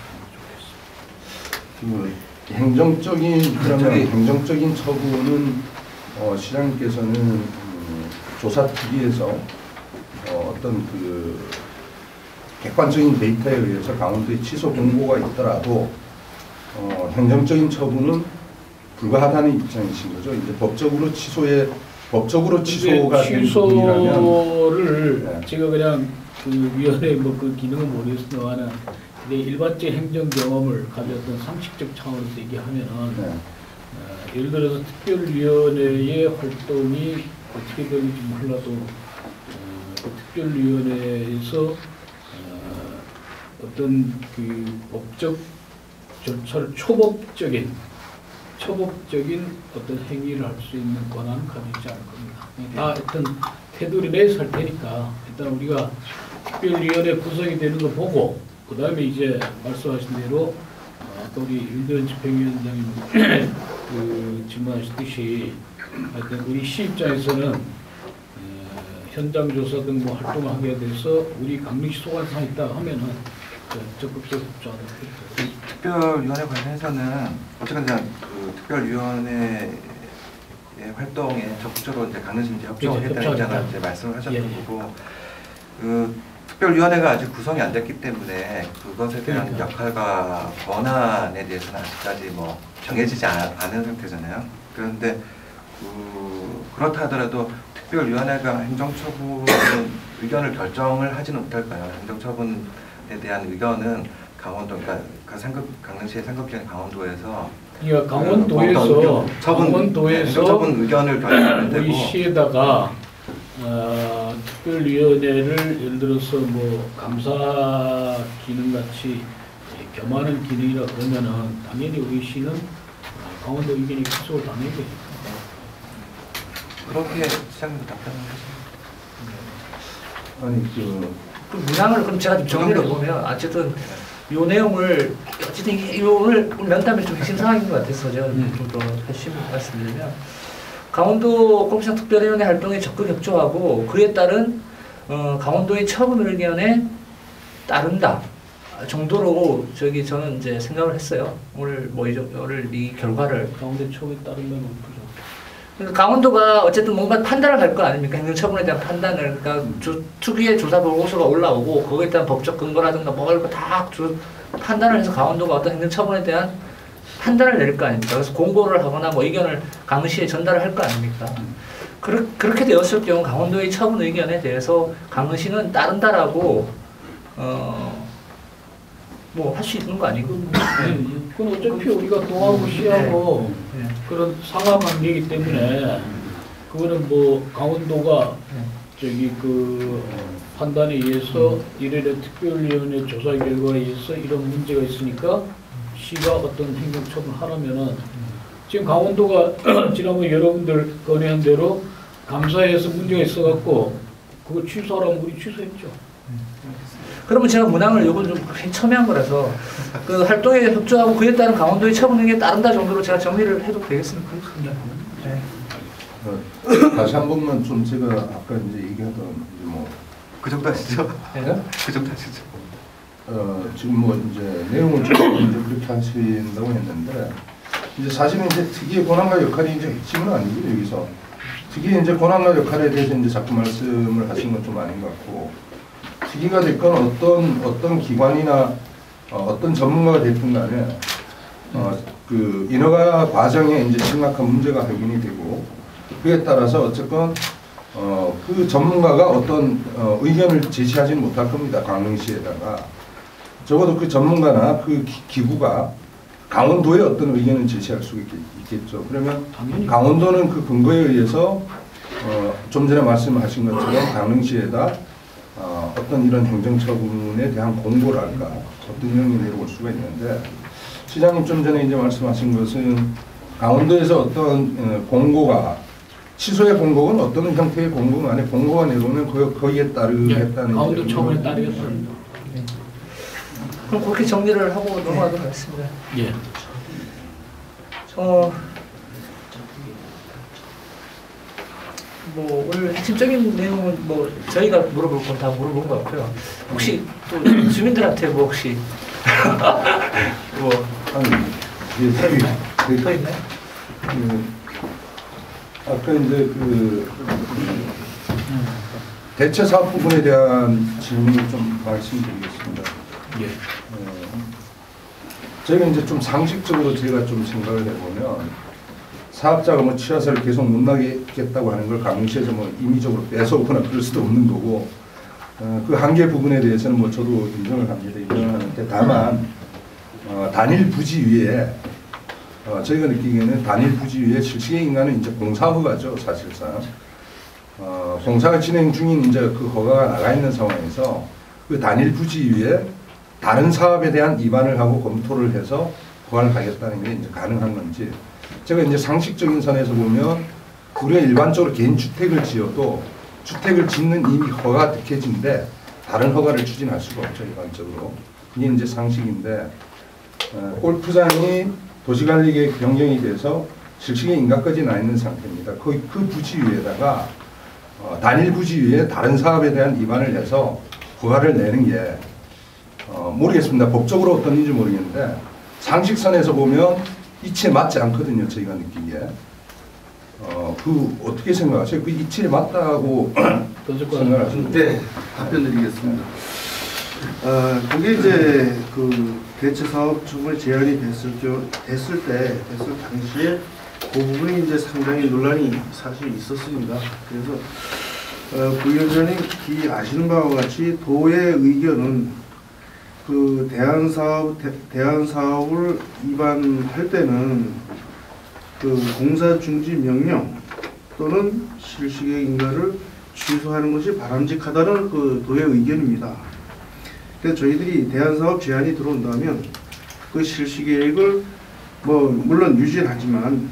좋겠습니다. 행정적인 처분은 시장님께서는 조사특위에서 어떤 그 객관적인 데이터에 의해서 강원도에 취소 공고가 있더라도 행정적인 처분은 불가하다는 입장이신 거죠. 이제 법적으로 취소가 된 부분이라면 취소를 네. 제가 그냥 그 위원회 뭐 그 기능을 모르겠으나 근데 일반적 행정 경험을 가졌던 상식적 차원에서 얘기하면은 네. 예를 들어서 특별위원회의 활동이 어떻게 되는지 몰라도 그 특별위원회에서 어떤 그 법적 절차를 초법적인 어떤 행위를 할 수 있는 권한은 가지고 있지 않을 겁니다. 다 어떤 테두리 내에서 할 테니까 일단 우리가 특별위원회 구성이 되는 거 보고 그 다음에 이제 말씀하신 대로 아까 우리 윤대현 집행위원장님 그 질문하셨듯이 하여튼 우리 시 입장에서는 현장 조사 등 뭐 활동을 하게 돼서 우리 강릉시 소관사항 있다 하면은 적극적으로 협조하도록 하겠습니다. 특별위원회 관련해서는 어쨌든 그 특별위원회의 활동에 적극적으로 이제 강릉시 이제 협조를 그렇죠, 했다는 입장을 협조하겠다. 이제 말씀을 하셨던 예. 거고, 그 특별위원회가 아직 구성이 안 됐기 때문에 그것에 대한 그러니까. 역할과 권한에 대해서는 아직까지 뭐 정해지지 않은 상태잖아요. 그런데 그렇다 하더라도 특별위원회가 행정처분 의견을 결정을 하지는 못할까요? 행정처분에 대한 의견은 그러니까 강릉시의 상급기관 강원도에서 그러니까 강원도에서 행정처분 의견을 결정하면 되고, 우리 시에다가 특별위원회를 예를 들어서 뭐 감사 기능 같이 겸하는 기능이라 그러면은 당연히 우리 시는 강원도 의견이 필수로 당연히 그렇게 시장님 답변을 하시죠. 아니 그 문항을 그럼 제가 좀 정리를 해보면 어쨌든 요 내용을 어쨌든 이게 오늘 면담이 좀 핵심 사항인 것 같아서 제가 좀 더 핵심 말씀드리면 강원도 꼼시장 특별위원회 활동에 적극 협조하고 그에 따른 강원도의 처분 의견에 따른다 정도로 저는 이제 생각을 했어요. 오늘 이 결과를 강원도 처분에 따르면 어떻게 그러니까 강원도가 어쨌든 뭔가 판단을 할 거 아닙니까? 행정처분에 대한 판단을. 그러니까 특유의 조사 보고서가 올라오고 거기에 대한 법적 근거라든가 뭐 이런 거 다 판단을 해서 강원도가 어떤 행정처분에 대한 판단을 내릴 거 아닙니까? 그래서 공고를 하거나 뭐 의견을 강시에 전달을 할 거 아닙니까? 그렇게 되었을 경우 강원도의 처분 의견에 대해서 강시는 따른다라고 뭐 할 수 있는 거 아니고? 그건 어차피 우리가 동하고 시하고 그런 상하 관계이기 때문에 그거는 뭐 강원도가 저기 그 판단에 의해서 이래라 특별위원회 조사 결과에 의해서 이런 문제가 있으니까 시가 어떤 행정처분을 하라면은 지금 강원도가 지난번 여러분들 건의한 대로 감사해서 문제가 있어갖고 그거 취소하라면 우리 취소했죠. 그러면 제가 문항을 요건 좀 첨예한 거라서 그 활동에 협조하고 그에 따른 강원도의 처분 의견에 따른다 정도로 제가 정리를 해도 되겠습니까? 네. 다시 한 번만 좀 제가 아까 이제 얘기하던 이제 뭐 그 정도 하시죠? 네? 그 정도 하시죠? 지금 뭐 이제 내용을 좀 이제 그렇게 하신다고 했는데 이제 사실은 이제 특위의 권한과 역할이 이제 핵심은 아니고요. 여기서 특위의 이제 권한과 역할에 대해서 이제 자꾸 말씀을 하신 건 좀 아닌 것 같고, 특위가 됐건 어떤 기관이나 어떤 전문가가 됐든 간에 그 인허가 과정에 이제 심각한 문제가 발견이 되고 그에 따라서 어쨌건 그 전문가가 어떤 의견을 제시하지는 못할 겁니다. 강릉시에다가 적어도 그 전문가나 그 기구가 강원도에 어떤 의견을 제시할 수 있겠죠. 그러면 강원도는 그 근거에 의해서 좀 전에 말씀하신 것처럼 강릉시에다 어떤 이런 행정처분에 대한 공고랄까 어떤 형이 내려올 수가 있는데, 시장님 좀 전에 이제 말씀하신 것은 강원도에서 어떤 공고가 취소의 공고는 어떤 형태의 공고는 아니고 공고가 내려오면 거기에 따르겠다는 강원도 처분에 따르겠습니다. 그럼 그렇게 정리를 하고 넘어가도록 하겠습니다. 예. 뭐 오늘 핵심적인 내용은 뭐 저희가 물어볼 건 다 물어본 것 같고요. 혹시 또 주민들한테 뭐 혹시 뭐 아니 더 있나요? 아까 이제 그 대체 사업 부분에 대한 질문을 좀 말씀드리겠습니다. 예. 저희가 이제 좀 상식적으로 제가 좀 생각을 해보면 사업자가 뭐 취하사를 계속 못 나겠다고 하는 걸 강릉시에서 뭐 임의적으로 뺏어오거나 그럴 수도 없는 거고, 그 한계 부분에 대해서는 뭐 저도 인정을 합니다. 인정을 하는데 다만 단일 부지 위에 저희가 느끼기에는 단일 부지 위에 실시의 인간은 이제 공사허가죠, 사실상. 공사가 진행 중인 이제 그 허가가 나가 있는 상황에서 그 단일 부지 위에 다른 사업에 대한 입안을 하고 검토를 해서 허가를 가겠다는 게 이제 가능한 건지, 제가 이제 상식적인 선에서 보면 우리가 일반적으로 개인 주택을 지어도 주택을 짓는 이미 허가 득해진데 다른 허가를 추진할 수가 없죠, 일반적으로. 이게 이제 상식인데, 골프장이 도시관리계획 변경이 돼서 실시계 인가까지 나 있는 상태입니다. 그 부지 위에다가 단일 부지 위에 다른 사업에 대한 입안을 해서 허가를 내는 게 모르겠습니다. 법적으로 어떤지 모르겠는데 상식선에서 보면 이치에 맞지 않거든요. 저희가 느끼기에. 그 어떻게 생각하세요? 그 이치에 맞다고 생각하시는? 네, 답변 드리겠습니다. 그게 이제 그 대체 사업 처분에 제한이 됐을 당시에 그 부분이 이제 상당히 논란이 사실 있었습니다. 그래서 부위원장님 특히 아시는 바와 같이 도의 의견은 그 대안 사업을 위반할 때는 그 공사 중지 명령 또는 실시계획 인가를 취소하는 것이 바람직하다는 그 도의 의견입니다. 그래서 저희들이 대안사업 제안이 들어온다면 그 실시계획을 뭐 물론 유지하지만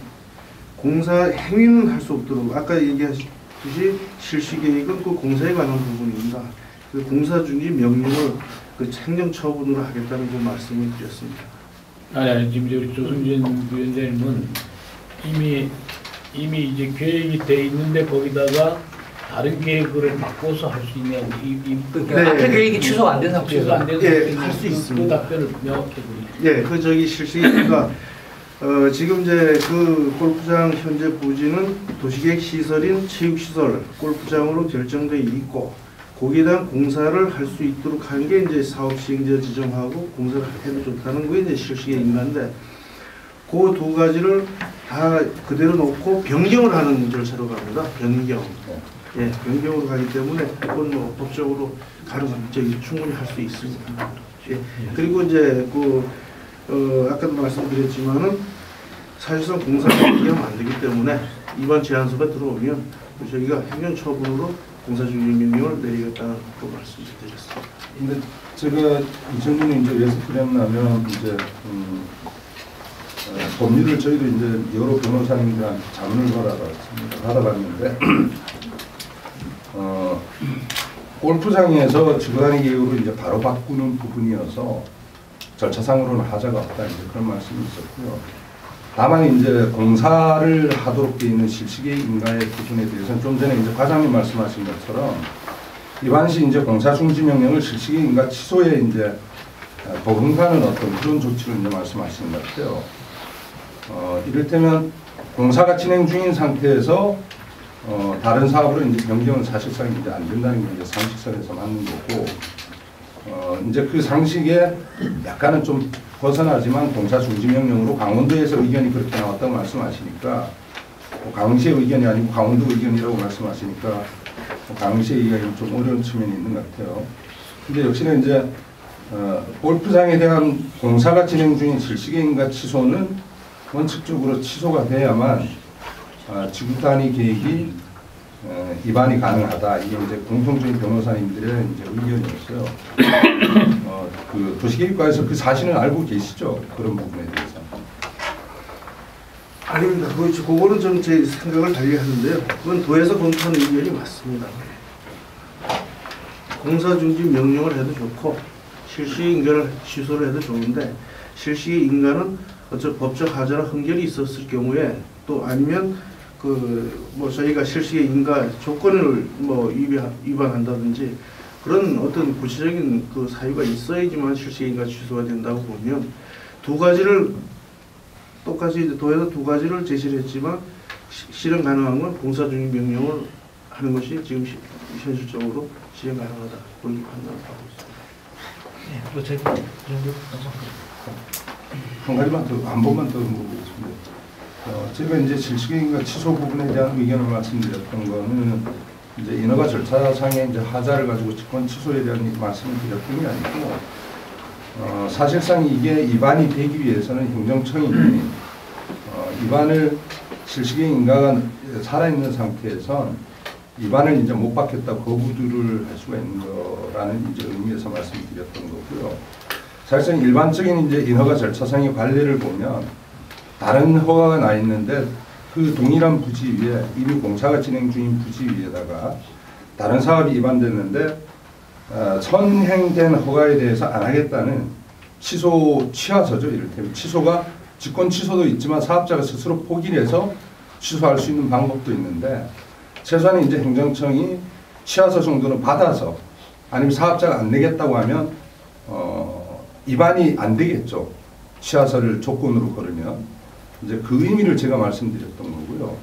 공사 행위는 할 수 없도록, 아까 얘기하셨듯이 실시계획은 그 공사에 관한 부분입니다. 그 공사 중지 명령을 그 행정 처분으로 하겠다는 그 말씀을 드렸습니다. 아니 지금 우리 조승진 위원장님은 이미 이제 계획이 돼 있는데 거기다가 다른 계획을 바꿔서 할 수 있냐고 그러니까 앞에 계획이 취소가 안 된 상태에서 안 되는 예, 할 수 있습니다. 그 답변을 명확히 드리죠. 예, 그 저기 실시계획가 지금 이제 그 골프장 현재 부지는 도시계획 시설인 체육시설 골프장으로 결정돼 있고 거기에 대한 공사를 할 수 있도록 하는 게 이제 사업 시행자 지정하고 공사를 해도 좋다는 게 이제 실시계획인가인데 그 두 가지를 다 그대로 놓고 변경을 하는 절차로 갑니다. 변경. 예, 변경으로 가기 때문에 그건 뭐 법적으로 가능합니다. 충분히 할 수 있습니다. 예. 그리고 이제 아까도 말씀드렸지만은 사실상 공사가 변경하면 안 되기 때문에 이번 제안서가 들어오면 저희가 행정처분으로 공사중지 명령을 내리겠다는 그 말씀드렸습니다. 근데 제가 이 질문이 이제 왜 드렸냐면 이제 법률을 저희도 이제 여러 변호사님들한테 자문을 받아봤는데 골프장에서 지구단위 계획으로 이제 바로 바꾸는 부분이어서 절차상으로는 하자가 없다 이제 그런 말씀이 있었고요. 다만 이제 공사를 하도록 되어 있는 실시계획 인가의 부분에 대해서는 좀 전에 이제 과장님 말씀하신 것처럼 이반 시 이제 공사 중지 명령을 실시계획 인가 취소에 이제 버금가는 어떤 그런 조치를 이제 말씀하시는 것 같아요. 이를테면 공사가 진행 중인 상태에서 다른 사업으로 이제 변경은 사실상 이제 안 된다는 게 이제 상식선에서 맞는 거고, 이제 그 상식에 약간은 좀 벗어나지만 공사 중지 명령으로 강원도에서 의견이 그렇게 나왔다고 말씀하시니까, 강원시의 의견이 아니고 강원도 의견이라고 말씀하시니까 강원시의 의견이 좀 어려운 측면이 있는 것 같아요. 근데 역시나 이제 골프장에 대한 공사가 진행 중인 실시계획인가 취소는 원칙적으로 취소가 돼야만 지구 단위 계획이 입안이 가능하다. 이게 이제 공통적인 변호사님들의 이제 의견이었어요. 그 도시계획과에서 그 사실은 알고 계시죠? 그런 부분에 대해서. 아닙니다. 그거는 좀 제 생각을 달리 하는데요. 그건 도에서 검토하는 의견이 맞습니다. 공사 중지 명령을 해도 좋고 실시 인가를 취소를 해도 좋은데 실시 인가는 법적 하자나 흥결이 있었을 경우에 또 아니면 저희가 실시의 인가 조건을 위반한다든지 그런 어떤 구체적인 그 사유가 있어야지만 실시의 인가 취소가 된다고 보면 두 가지를 똑같이 도에서 두 가지를 제시를 했지만 실행 가능한 건 공사 중지 명령을 하는 것이 지금 현실적으로 실행 가능하다 그렇게 판단을 하고 있습니다. 네, 그리고 제가 한 가지만 더, 한 번만 더 물어보겠습니다. 제가 이제 실시계획인가 취소 부분에 대한 의견을 말씀드렸던 거는 이제 인허가 절차상의 이제 하자를 가지고 직권 취소에 대한 말씀을 드렸던 게 아니고, 사실상 이게 입안이 되기 위해서는 행정청이 입안을 실시계획인가가 살아있는 상태에선 입안을 이제 못 받겠다 거부를 할 수가 있는 거라는 이제 의미에서 말씀드렸던 거고요. 사실상 일반적인 이제 인허가 절차상의 관리를 보면 다른 허가가 나 있는데 그 동일한 부지 위에 이미 공사가 진행 중인 부지 위에다가 다른 사업이 입안됐는데 선행된 허가에 대해서 안 하겠다는 취소 취하서죠. 이를테면 취소가 직권 취소도 있지만 사업자가 스스로 포기를 해서 취소할 수 있는 방법도 있는데 최소한 이제 행정청이 취하서 정도는 받아서 아니면 사업자가 안 내겠다고 하면 입안이 안 되겠죠. 취하서를 조건으로 걸으면 이제 그 의미를 제가 말씀드렸던 거고요.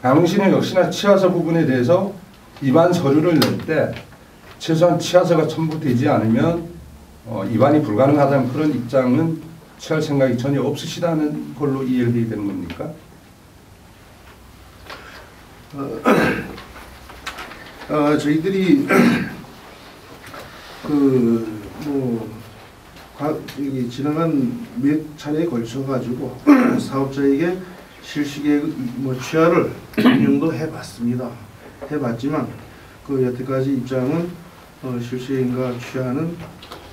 강릉시는 역시나 취하서 부분에 대해서 입안 서류를 낼 때 최소한 취하서가 첨부되지 않으면 입안이 불가능하다는 그런 입장은 취할 생각이 전혀 없으시다는 걸로 이해를 해야 되는 겁니까? 저희들이 지나간 몇 차례에 걸쳐 가지고 사업자에게 실시계획 취하를 운영도 해봤습니다. 해봤지만 그 여태까지 입장은 실시계획과 취하는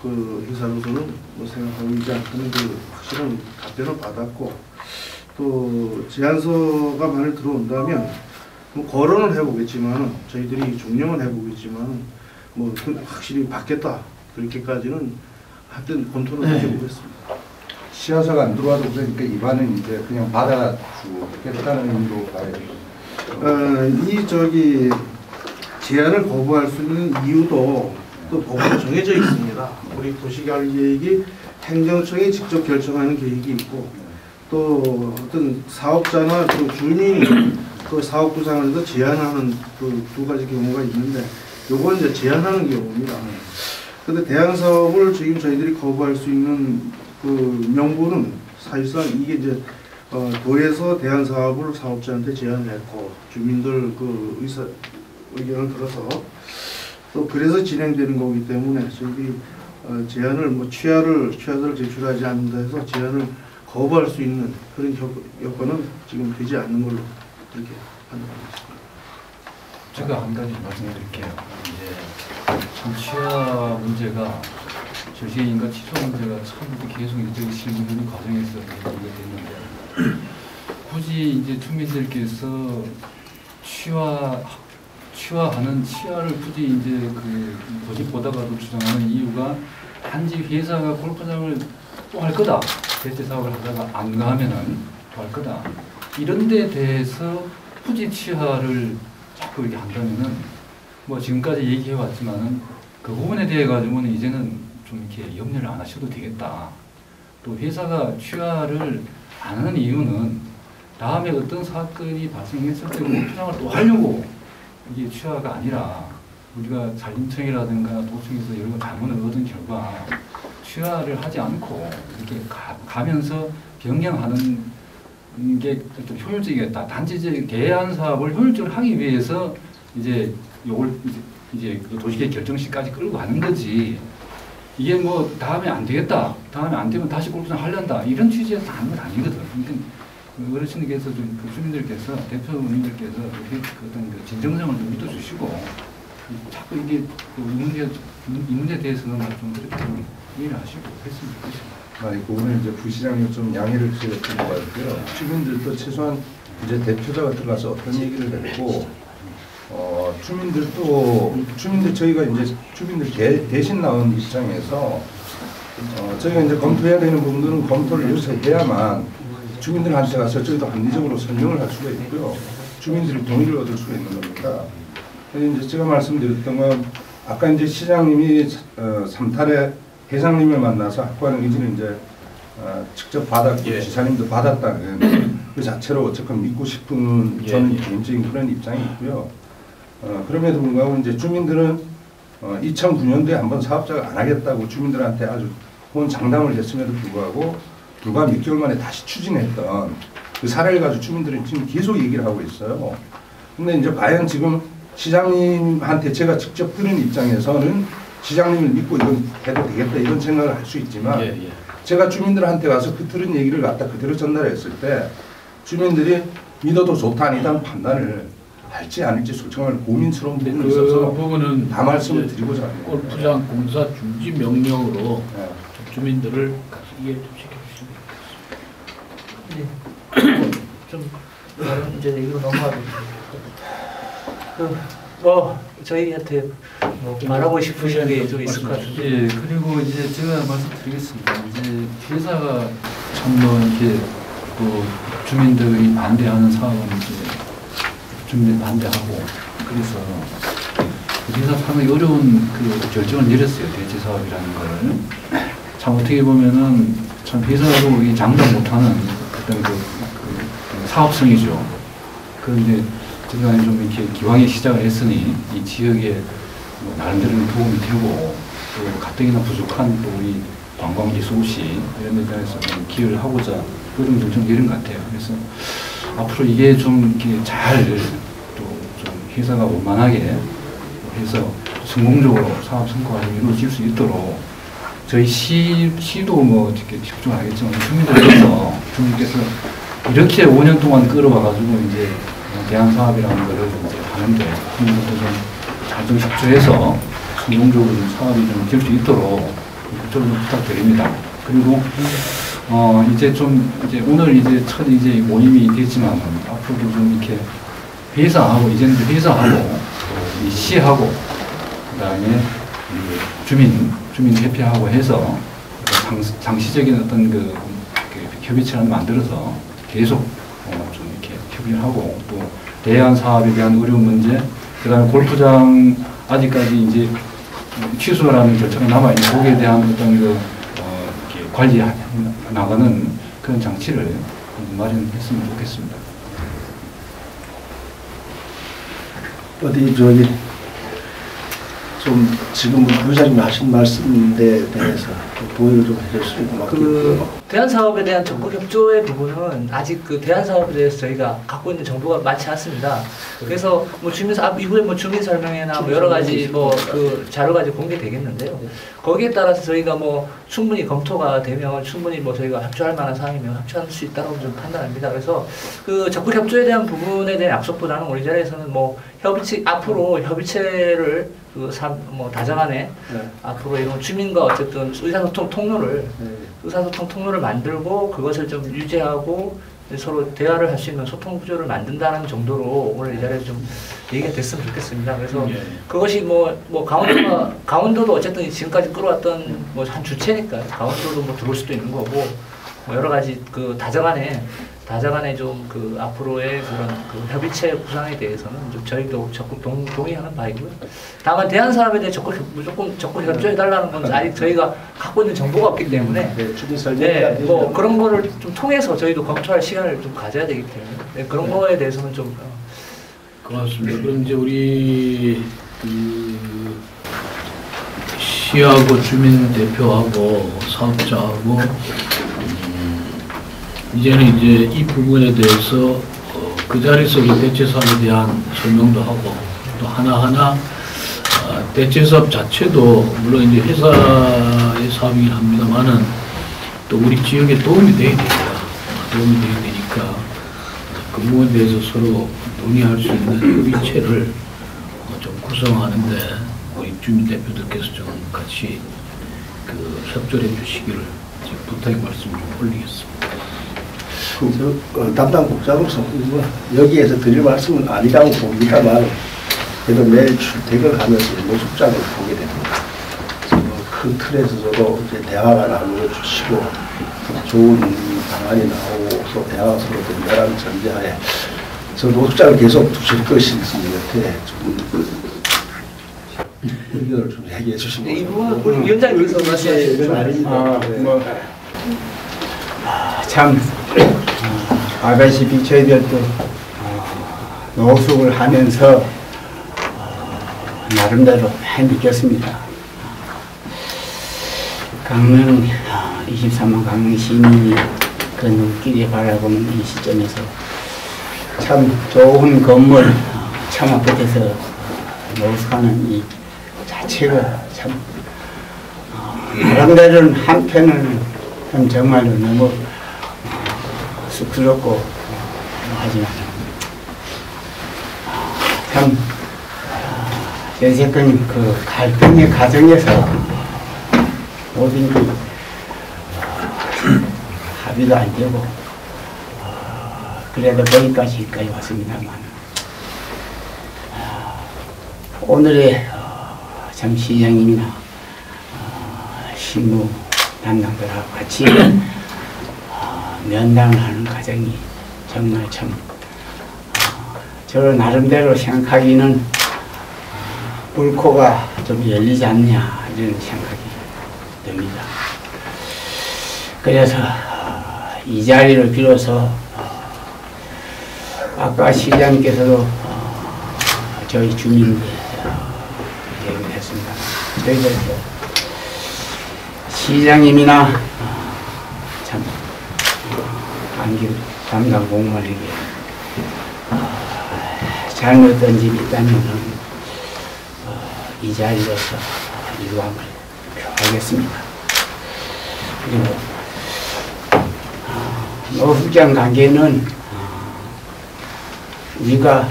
그 회사로서는 생각하고 있지 않다는 그 확실한 답변을 받았고, 또 제안서가 만약 들어온다면 거론을 해보겠지만은 저희들이 종용을 해보겠지만은 확실히 받겠다 그렇게까지는 하여튼 검토를 해보겠습니다. 취하서가 안 들어와도 그러니까 입안은 이제 그냥 받아주겠다는 의미로 봐야 되죠. 제안을 거부할 수 있는 이유도 또 법으로 정해져 있습니다. 우리 도시관리계획이 행정청이 직접 결정하는 계획이 있고, 또 어떤 사업자나 그 주민이 그 사업 구상을 해서 제안하는 그 두 가지 경우가 있는데, 요건 이제 제안하는 경우입니다. 근데 대안 사업을 지금 저희들이 거부할 수 있는 그 명분은 사실상 이게 이제 도에서 대안 사업을 사업자한테 제안을 했고 주민들 그 의견을 들어서 또 그래서 진행되는 거기 때문에 저희들이 제안을 취하서를 제출하지 않는다 해서 제안을 거부할 수 있는 그런 여건은 지금 되지 않는 걸로 이렇게 판단하겠습니다. 제가 한 가지 말씀드릴게요. 이제 취하 문제가 실시인가 취소 문제가 처음부터 계속 일정이 실무하는 과정에서 이게 됐는데, 굳이 이제 주민들께서 취하하는 취하를 굳이 이제 그 도시 보다가도 주장하는 이유가 단지 회사가 골프장을 또 할 거다, 대체 사업을 하다가 안 가면은 또 할 거다, 이런 데 대해서 굳이 취하를 자꾸 이렇게 한다면은 지금까지 얘기해 왔지만은 그 부분에 대해 가지고는 이제는 좀 이렇게 염려를 안 하셔도 되겠다. 또 회사가 취하를 안 하는 이유는 다음에 어떤 사건이 발생했을 때 골프장을 또 하려고 이게 취하가 아니라 우리가 산림청이라든가 도청에서 여러 가문을 얻은 결과 취하를 하지 않고 이렇게 가면서 변경하는 게 좀 효율적이겠다. 단지 이제 대안 사업을 효율적으로 하기 위해서 이제 요걸 이제 그 도시계획 결정 시까지 끌고 가는 거지. 이게 다음에 안 되겠다, 다음에 안 되면 다시 골프장 하련다, 이런 취지에서 하는 건 아니거든. 그러니까 어르신들께서 좀 주민들께서 대표님들께서 어떤 그 진정성을 좀 믿어주시고 자꾸 이게 이 문제에 대해서는 좀 그렇게 좀 이해를 하시고 했으면 좋겠습니다. 그거는 이제 부시장님 좀 양해를 주셨던 것 같고요. 주민들도 최소한 이제 대표자가 들어가서 어떤 얘기를 했고, 주민들 저희가 이제 주민들 대신 나온 입장에서 저희가 이제 검토해야 되는 부분들은 검토를 요새해야만 주민들한테 가서 저희도 합리적으로 설명을 할 수가 있고요. 주민들이 동의를 얻을 수가 있는 겁니다. 이제 제가 말씀드렸던 건 아까 이제 시장님이 3탈에 회장님을 만나서 확보하는 의지는 이제 직접 받았고 지사님도 받았다는 그 자체로 어쨌건 믿고 싶은 저는 개인적인 그런 입장이 있고요. 그럼에도 불구하고 이제 주민들은 2009년도에 한번 사업자가 안 하겠다고 주민들한테 아주 호언장담을 했음에도 불구하고 불과 몇 개월 만에 다시 추진했던 그 사례를 가지고 주민들은 지금 계속 얘기를 하고 있어요. 근데 이제 과연 지금 시장님한테 제가 직접 들은 입장에서는 시장님을 믿고 이건 해도 되겠다 이런 생각을 할 수 있지만 제가 주민들한테 가서 그 들은 얘기를 갖다 그대로 전달했을 때 주민들이 믿어도 좋다 아니다 판단을 할지 아닐지 솔직히 고민스러운 부분이 그 있어서 부분은 다 말씀을 드리고자 합니다. 골프장 공사 중지 명령으로 네. 주민들을 이해 좀 시켜주시면 네. 좀 다른 이제 얘기로 넘어가고 뭐 저희한테 뭐 말하고 싶으신 게 좀 있을 것 같은데. 예, 그리고 이제 제가 말씀드리겠습니다. 이제 회사가 참뭐 이렇게 또 주민들이 반대하는 사업은 이제 주민들이 반대하고 그래서 회사 상당히 어려운 그 결정을 내렸어요. 대체 사업이라는 거를. 참 어떻게 보면은 참 회사도 이 장담 못하는 어떤 그 사업성이죠. 그런데 제가 좀 이렇게 기왕에 시작을 했으니 이 지역에 뭐 나름대로는 도움이 되고 또 가뜩이나 부족한 또 우리 관광지 소시 이런 데 대해서 좀 기여를 하고자 그런 결정을 내린 것 같아요. 그래서 앞으로 이게 좀 이렇게 잘 또 좀 회사가 원만하게 해서 성공적으로 사업 성과가 이루어질 수 있도록 저희 시도 뭐 이렇게 집중을 하겠지만 주민께서 이렇게 5년 동안 끌어와가지고 이제 대안 사업이라는 거를 이제 하는데 그것도 좀 잘 좀 협조해서 성공적으로 사업이 좀 될 수 있도록 그쪽으로 좀 부탁드립니다. 그리고 이제 좀 이제 오늘 이제 첫 이제 모임이 됐지만 앞으로도 좀 이렇게 회사하고 이제는 회사하고 또 이 시하고 그다음에 주민 대표하고 해서 장시적인 어떤 그 협의체를 만들어서 계속 좀 이렇게 협의를 하고 또 대안 사업에 대한 어려운 문제, 그다음에 골프장 아직까지 이제 취소라는 절차가 남아 있는 거기에 대한 어떤 그 이렇게 관리 나가는 그런 장치를 마련했으면 좋겠습니다. 어디 저기 좀 지금 부장님 하신 말씀에 대해서 보여를 좀 해줄 수 있고 그 대안 사업에 대한 적극 협조의 부분은 아직 그 대안 사업에 대해서 저희가 갖고 있는 정보가 많지 않습니다. 그래서 뭐 이후에 뭐 주민 설명회나 뭐 여러 가지 뭐 그 자료가 이제 공개되겠는데요. 거기에 따라서 저희가 뭐 충분히 검토가 되면 충분히 뭐 저희가 협조할 만한 사항이면 협조할 수 있다고 좀 판단합니다. 그래서 그 적극 협조에 대한 부분에 대한 약속보다는 우리 자리에서는 뭐 앞으로 협의체를 뭐 다정하네. 앞으로 이런 주민과 어쨌든 의사소통 통로를 만들고 그것을 좀 유지하고 서로 대화를 할 수 있는 소통 구조를 만든다는 정도로 오늘 이 자리에서 좀 얘기가 됐으면 좋겠습니다. 그래서 그것이 뭐 강원도도 어쨌든 지금까지 끌어왔던 뭐 한 주체니까 강원도도 뭐 들어올 수도 있는 거고 뭐 여러 가지 그 다정한에 좀 그 앞으로의 그런 그 협의체 구상에 대해서는 좀 저희도 적극 동의하는 바이고요. 다만 대안 사업에 대해 무조건 적극 협조해달라는 건 아직 저희가 갖고 있는 정보가 없기 때문에 뭐 그런 거를 좀 통해서 저희도 검토할 시간을 좀 가져야 되기 때문에 그런 거에 대해서는 좀 고맙습니다. 그럼 이제 우리 그 시하고 주민 대표하고 사업자하고 이제는 이제 이 부분에 대해서 그 자리에서 우리 대체 사업에 대한 설명도 하고 또 하나하나 대체 사업 자체도 물론 이제 회사의 사업이긴 합니다만은 또 우리 지역에 도움이 돼야 되니까 그 부분에 대해서 서로 논의할 수 있는 협의체를 좀 구성하는데 우리 주민 대표들께서 좀 같이 그 협조해 주시기를 부탁의 말씀 좀 올리겠습니다. 담당 국장으로서 여기에서 드릴 말씀은 아니라고 봅니다만 그래도 매일 출퇴근을 하면서 노숙장을 보게 됩니다. 큰 틀에서 저도 이제 대화가 나누어주시고 좋은 방안이 나오고 대화가 서로 된다는 전제하에 저 노숙장을 계속 두실 것인지 이렇게 좀 의견을 좀 얘기해 주시면 이 부분 우리 위원장님께서 말씀하신 참 알다시피 저희들도 노숙을 하면서 나름대로 많이 느꼈습니다. 강릉 23만 강릉 시민이 그 눈길이 바라보는 이 시점에서 참 좋은 건물 참 앞에서 노숙하는 이 자체가 참 나름대로는 한편은 정말로 너무 쑥스럽고 하지만 참 여태껏 그 갈등의 과정에서 모든 게 합의도 안 되고 그래도 거기까지 왔습니다만 오늘의 참 시장님이나 신무 담당들하고 같이 면담을 하는 과정이 정말 참 저 나름대로 생각하기는 물코가 좀 열리지 않냐 이런 생각이 듭니다. 그래서 이 자리를 빌어서 아까 시장님께서도 저희 주민들 얘기를 했습니다. 저희들도 시장님이나 참 안길 담당 공무원에게 잘못된 일이 있다면 이 자리로서 유감을 표하겠습니다. 그리고 노숙장 관계는 우리가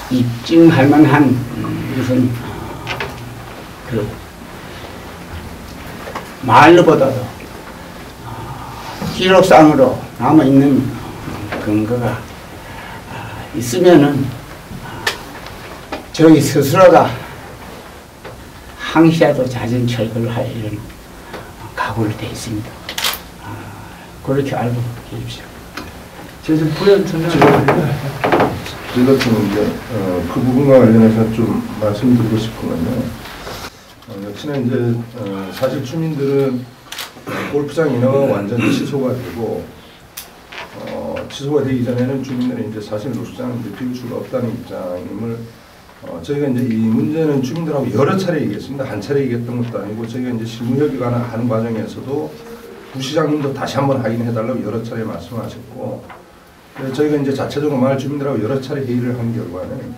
입증할 만한 무슨 그 말로보다도 기록상으로 남아있는 근거가 있으면은 저희 스스로가 항시라도 자진 철거를 할 이런 각오를 돼 있습니다. 그렇게 알고 계십시오. 지금 부연 설명을 제가 좀 이제 그 부분과 관련해서 좀 말씀드리고 싶은 건요. 역시나 이제 사실 주민들은 골프장 인허가 완전히 취소가 되고 취소가 되기 전에는 주민들은 이제 사실 노숙장을 이제 비울 수가 없다는 입장임을 저희가 이제 이 문제는 주민들하고 여러 차례 얘기했습니다. 한 차례 얘기했던 것도 아니고 저희가 이제 실무협의가 하는 과정에서도 부시장님도 다시 한번 확인해달라고 여러 차례 말씀하셨고 저희가 이제 자체적으로 마을 주민들하고 여러 차례 회의를 한 결과는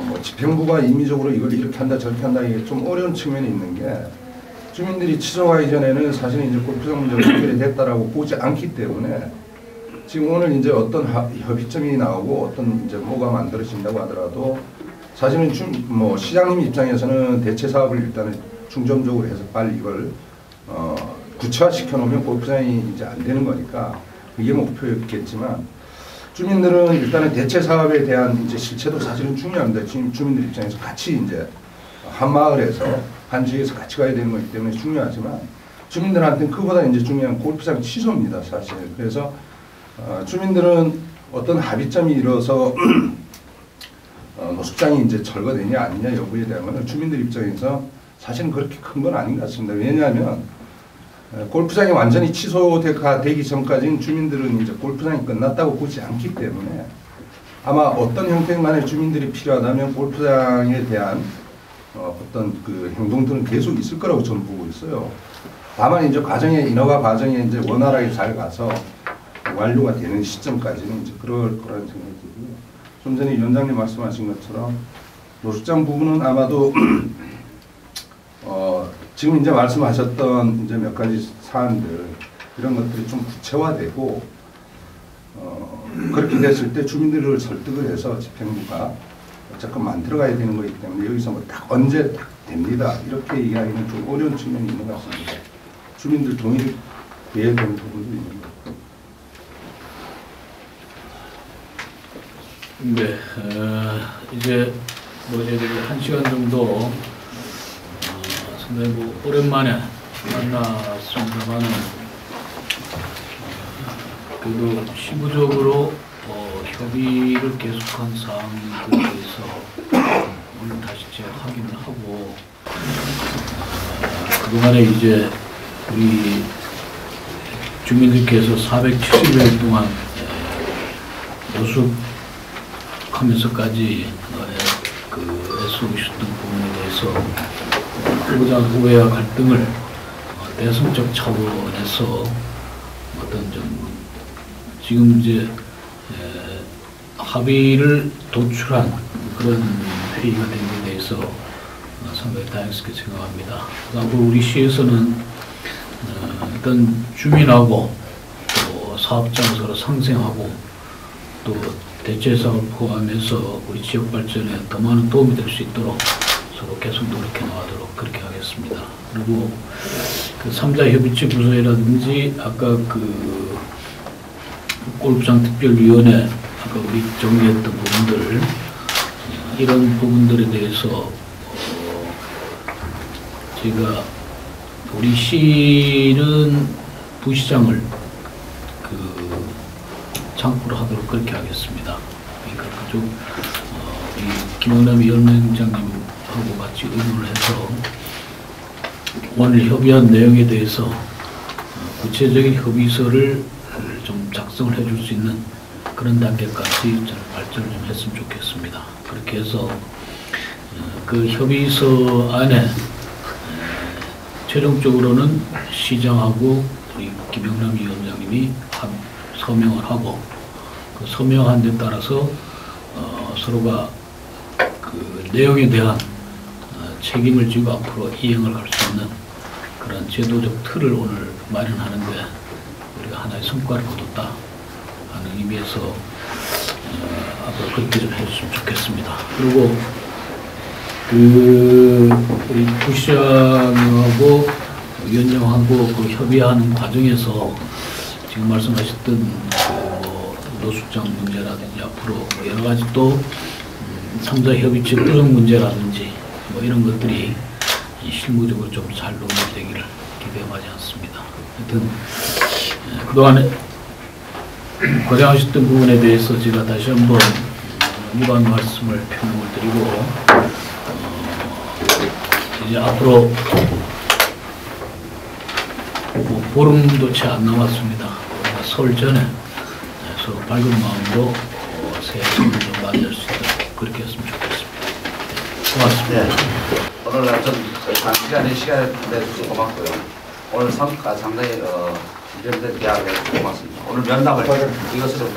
뭐 집행부가 임의적으로 이걸 이렇게 한다 저렇게 한다 이게 좀 어려운 측면이 있는 게 주민들이 취소하기 전에는 사실은 이제 골프장 문제가 해결이 됐다라고 보지 않기 때문에 지금 오늘 이제 어떤 협의점이 나오고 어떤 이제 뭐가 만들어진다고 하더라도 사실은 뭐 시장님 입장에서는 대체 사업을 일단은 중점적으로 해서 빨리 이걸 구체화시켜 놓으면 골프장이 이제 안 되는 거니까 그게 목표였겠지만 주민들은 일단은 대체 사업에 대한 이제 실체도 사실은 중요합니다. 지금 주민들 입장에서 같이 이제 한 마을에서 한 지역에서 같이 가야 되는 거기 때문에 중요하지만 주민들한테는 그보다 이제 중요한 골프장 취소입니다, 사실. 그래서 주민들은 어떤 합의점이 이뤄서 노숙장이 이제 철거되냐 아니냐 여부에 대한 것은 주민들 입장에서 사실은 그렇게 큰 건 아닌 것 같습니다. 왜냐하면 골프장이 완전히 취소가 되기 전까지는 주민들은 이제 골프장이 끝났다고 보지 않기 때문에 아마 어떤 형태만의 주민들이 필요하다면 골프장에 대한 어떤 그 행동들은 계속 있을 거라고 저는 보고 있어요. 다만 이제 인허가 과정에 이제 원활하게 잘 가서 완료가 되는 시점까지는 이제 그럴 거라는 생각이 들고요. 좀 전에 위원장님 말씀하신 것처럼 노숙장 부분은 아마도 지금 이제 말씀하셨던 이제 몇 가지 사안들 이런 것들이 좀 구체화되고 그렇게 됐을 때 주민들을 설득을 해서 집행부가 어쨌건 만들어가야 되는 거기 때문에 여기서 뭐 딱 언제 딱 됩니다 이렇게 얘기하기는 좀 어려운 측면이 있는 것 같습니다. 주민들 동의를 구해야 되는 부분도 있는 것 같고. 네, 이제 뭐 저희들이 1시간 정도 상당히 뭐 오랜만에 만났습니다만 그래도 시부적으로 협의를 계속한 사항에 대해서 오늘 다시 제가 확인을 하고 그동안에 이제 우리 주민들께서 470일 동안 노숙하면서까지 그 애쓰셨던 부분에 대해서 골프장 후회와 갈등을 대승적 차원에서 어떤 좀 지금 이제 합의를 도출한 그런 회의가 된 데 대해서 상당히 다행스럽게 생각합니다. 앞으로 우리 시에서는 일단 주민하고 또 사업장을 서로 상생하고 또 대체 사업을 포함해서 우리 지역 발전에 더 많은 도움이 될 수 있도록 서로 계속 노력해 나가도록 그렇게 하겠습니다. 그리고 그 3자 협의체 구성이라든지 아까 그 골프장 특별위원회 아까 우리 정리했던 부분들 이런 부분들에 대해서 제가 우리 시는 부시장을 그 장부로 하도록 그렇게 하겠습니다. 그러니까 그쪽 이 김영남 위원장님하고 같이 의논을 해서 오늘 협의한 내용에 대해서 구체적인 협의서를 좀 작성을 해줄 수 있는 그런 단계까지 발전을 좀 했으면 좋겠습니다. 그렇게 해서 그 협의서 안에 최종적으로는 시장하고 우리 김영남 위원장님이 서명을 하고 그 서명한 데 따라서 서로가 그 내용에 대한 책임을 지고 앞으로 이행을 할 수 있는 그런 제도적 틀을 오늘 마련하는데 우리가 하나의 성과를 거뒀다 하는 의미에서 앞으로 그렇게 좀 해주시면 좋겠습니다. 그리고 그 우리 부시장하고 위원장하고 그 협의하는 과정에서 지금 말씀하셨던 그 노숙장 문제라든지 앞으로 여러 가지 또 3자 협의체 구성 문제라든지 뭐 이런 것들이 실무적으로 좀 잘 논의되기를 기대하지 않습니다. 하여튼 그동안에 고생하셨던 부분에 대해서 제가 다시 한번 무관 말씀을 표명을 드리고 이제 앞으로 뭐 보름도 채 안 남았습니다. 설 전에 서로 밝은 마음으로 새해 선을 좀 맞이할 수 있도록 그렇게 했으면 좋겠습니다. 고맙습니다. 네. 오늘 좀 단시간에 시간을 내주셔서 고맙고요. 오늘 성과 상당히 이런데 대학에 고맙습니다. 오늘 면담을 이것으로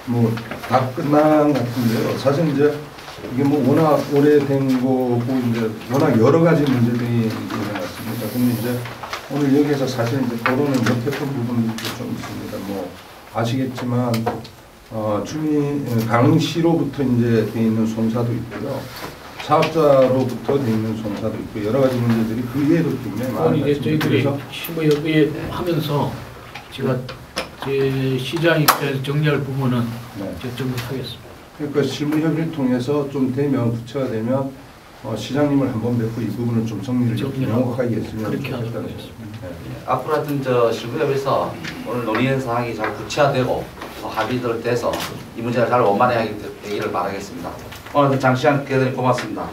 뭐 다 끝난 것 같은데요. 사실 이제 이게 뭐 워낙 오래된 거고 이제 워낙 여러 가지 문제들이 있는 것 같습니다. 근데 이제 오늘 여기에서 사실 이제 토론을 못했던 부분도 좀 있습니다. 뭐 아시겠지만 강시로부터 이제 돼 있는 송사도 있고요. 사업자로부터 돼 있는 송사도 있고 여러 가지 문제들이 그 이외에도 굉장히 많은 것 이제 저희들이 실무협의 하면서 제가 제 시장 입장에서 정리할 부분은 정리하겠습니다. 그러니까 실무협의를 통해서 좀 되면 구체가 되면 시장님을 한번 뵙고 이 부분을 좀 정리를 명확하게 했으면 좋겠다는 것입니다. 앞으로 하여튼 저 실무협에서 오늘 논의한 사항이 잘 구체화되고 합의들 돼서 이 문제를 잘 원만하기를 바라겠습니다. 오늘 장시간 대단히 고맙습니다.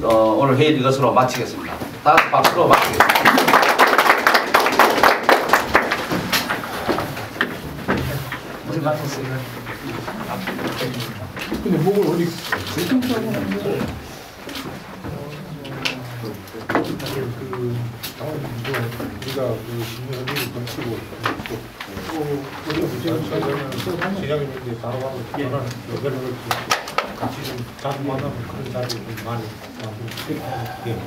오늘 회의를 이것으로 마치겠습니다. 다 같이 박수로 마치겠습니다. 어디 마쳤어요? 근데 목을 어디 우리가 그 신문을 거치고 또 우리가 부재는 시장님인데 바로 가고 전화를 연결을 같이 좀 자주 만나면 그런 자리를 좀 많이 만들고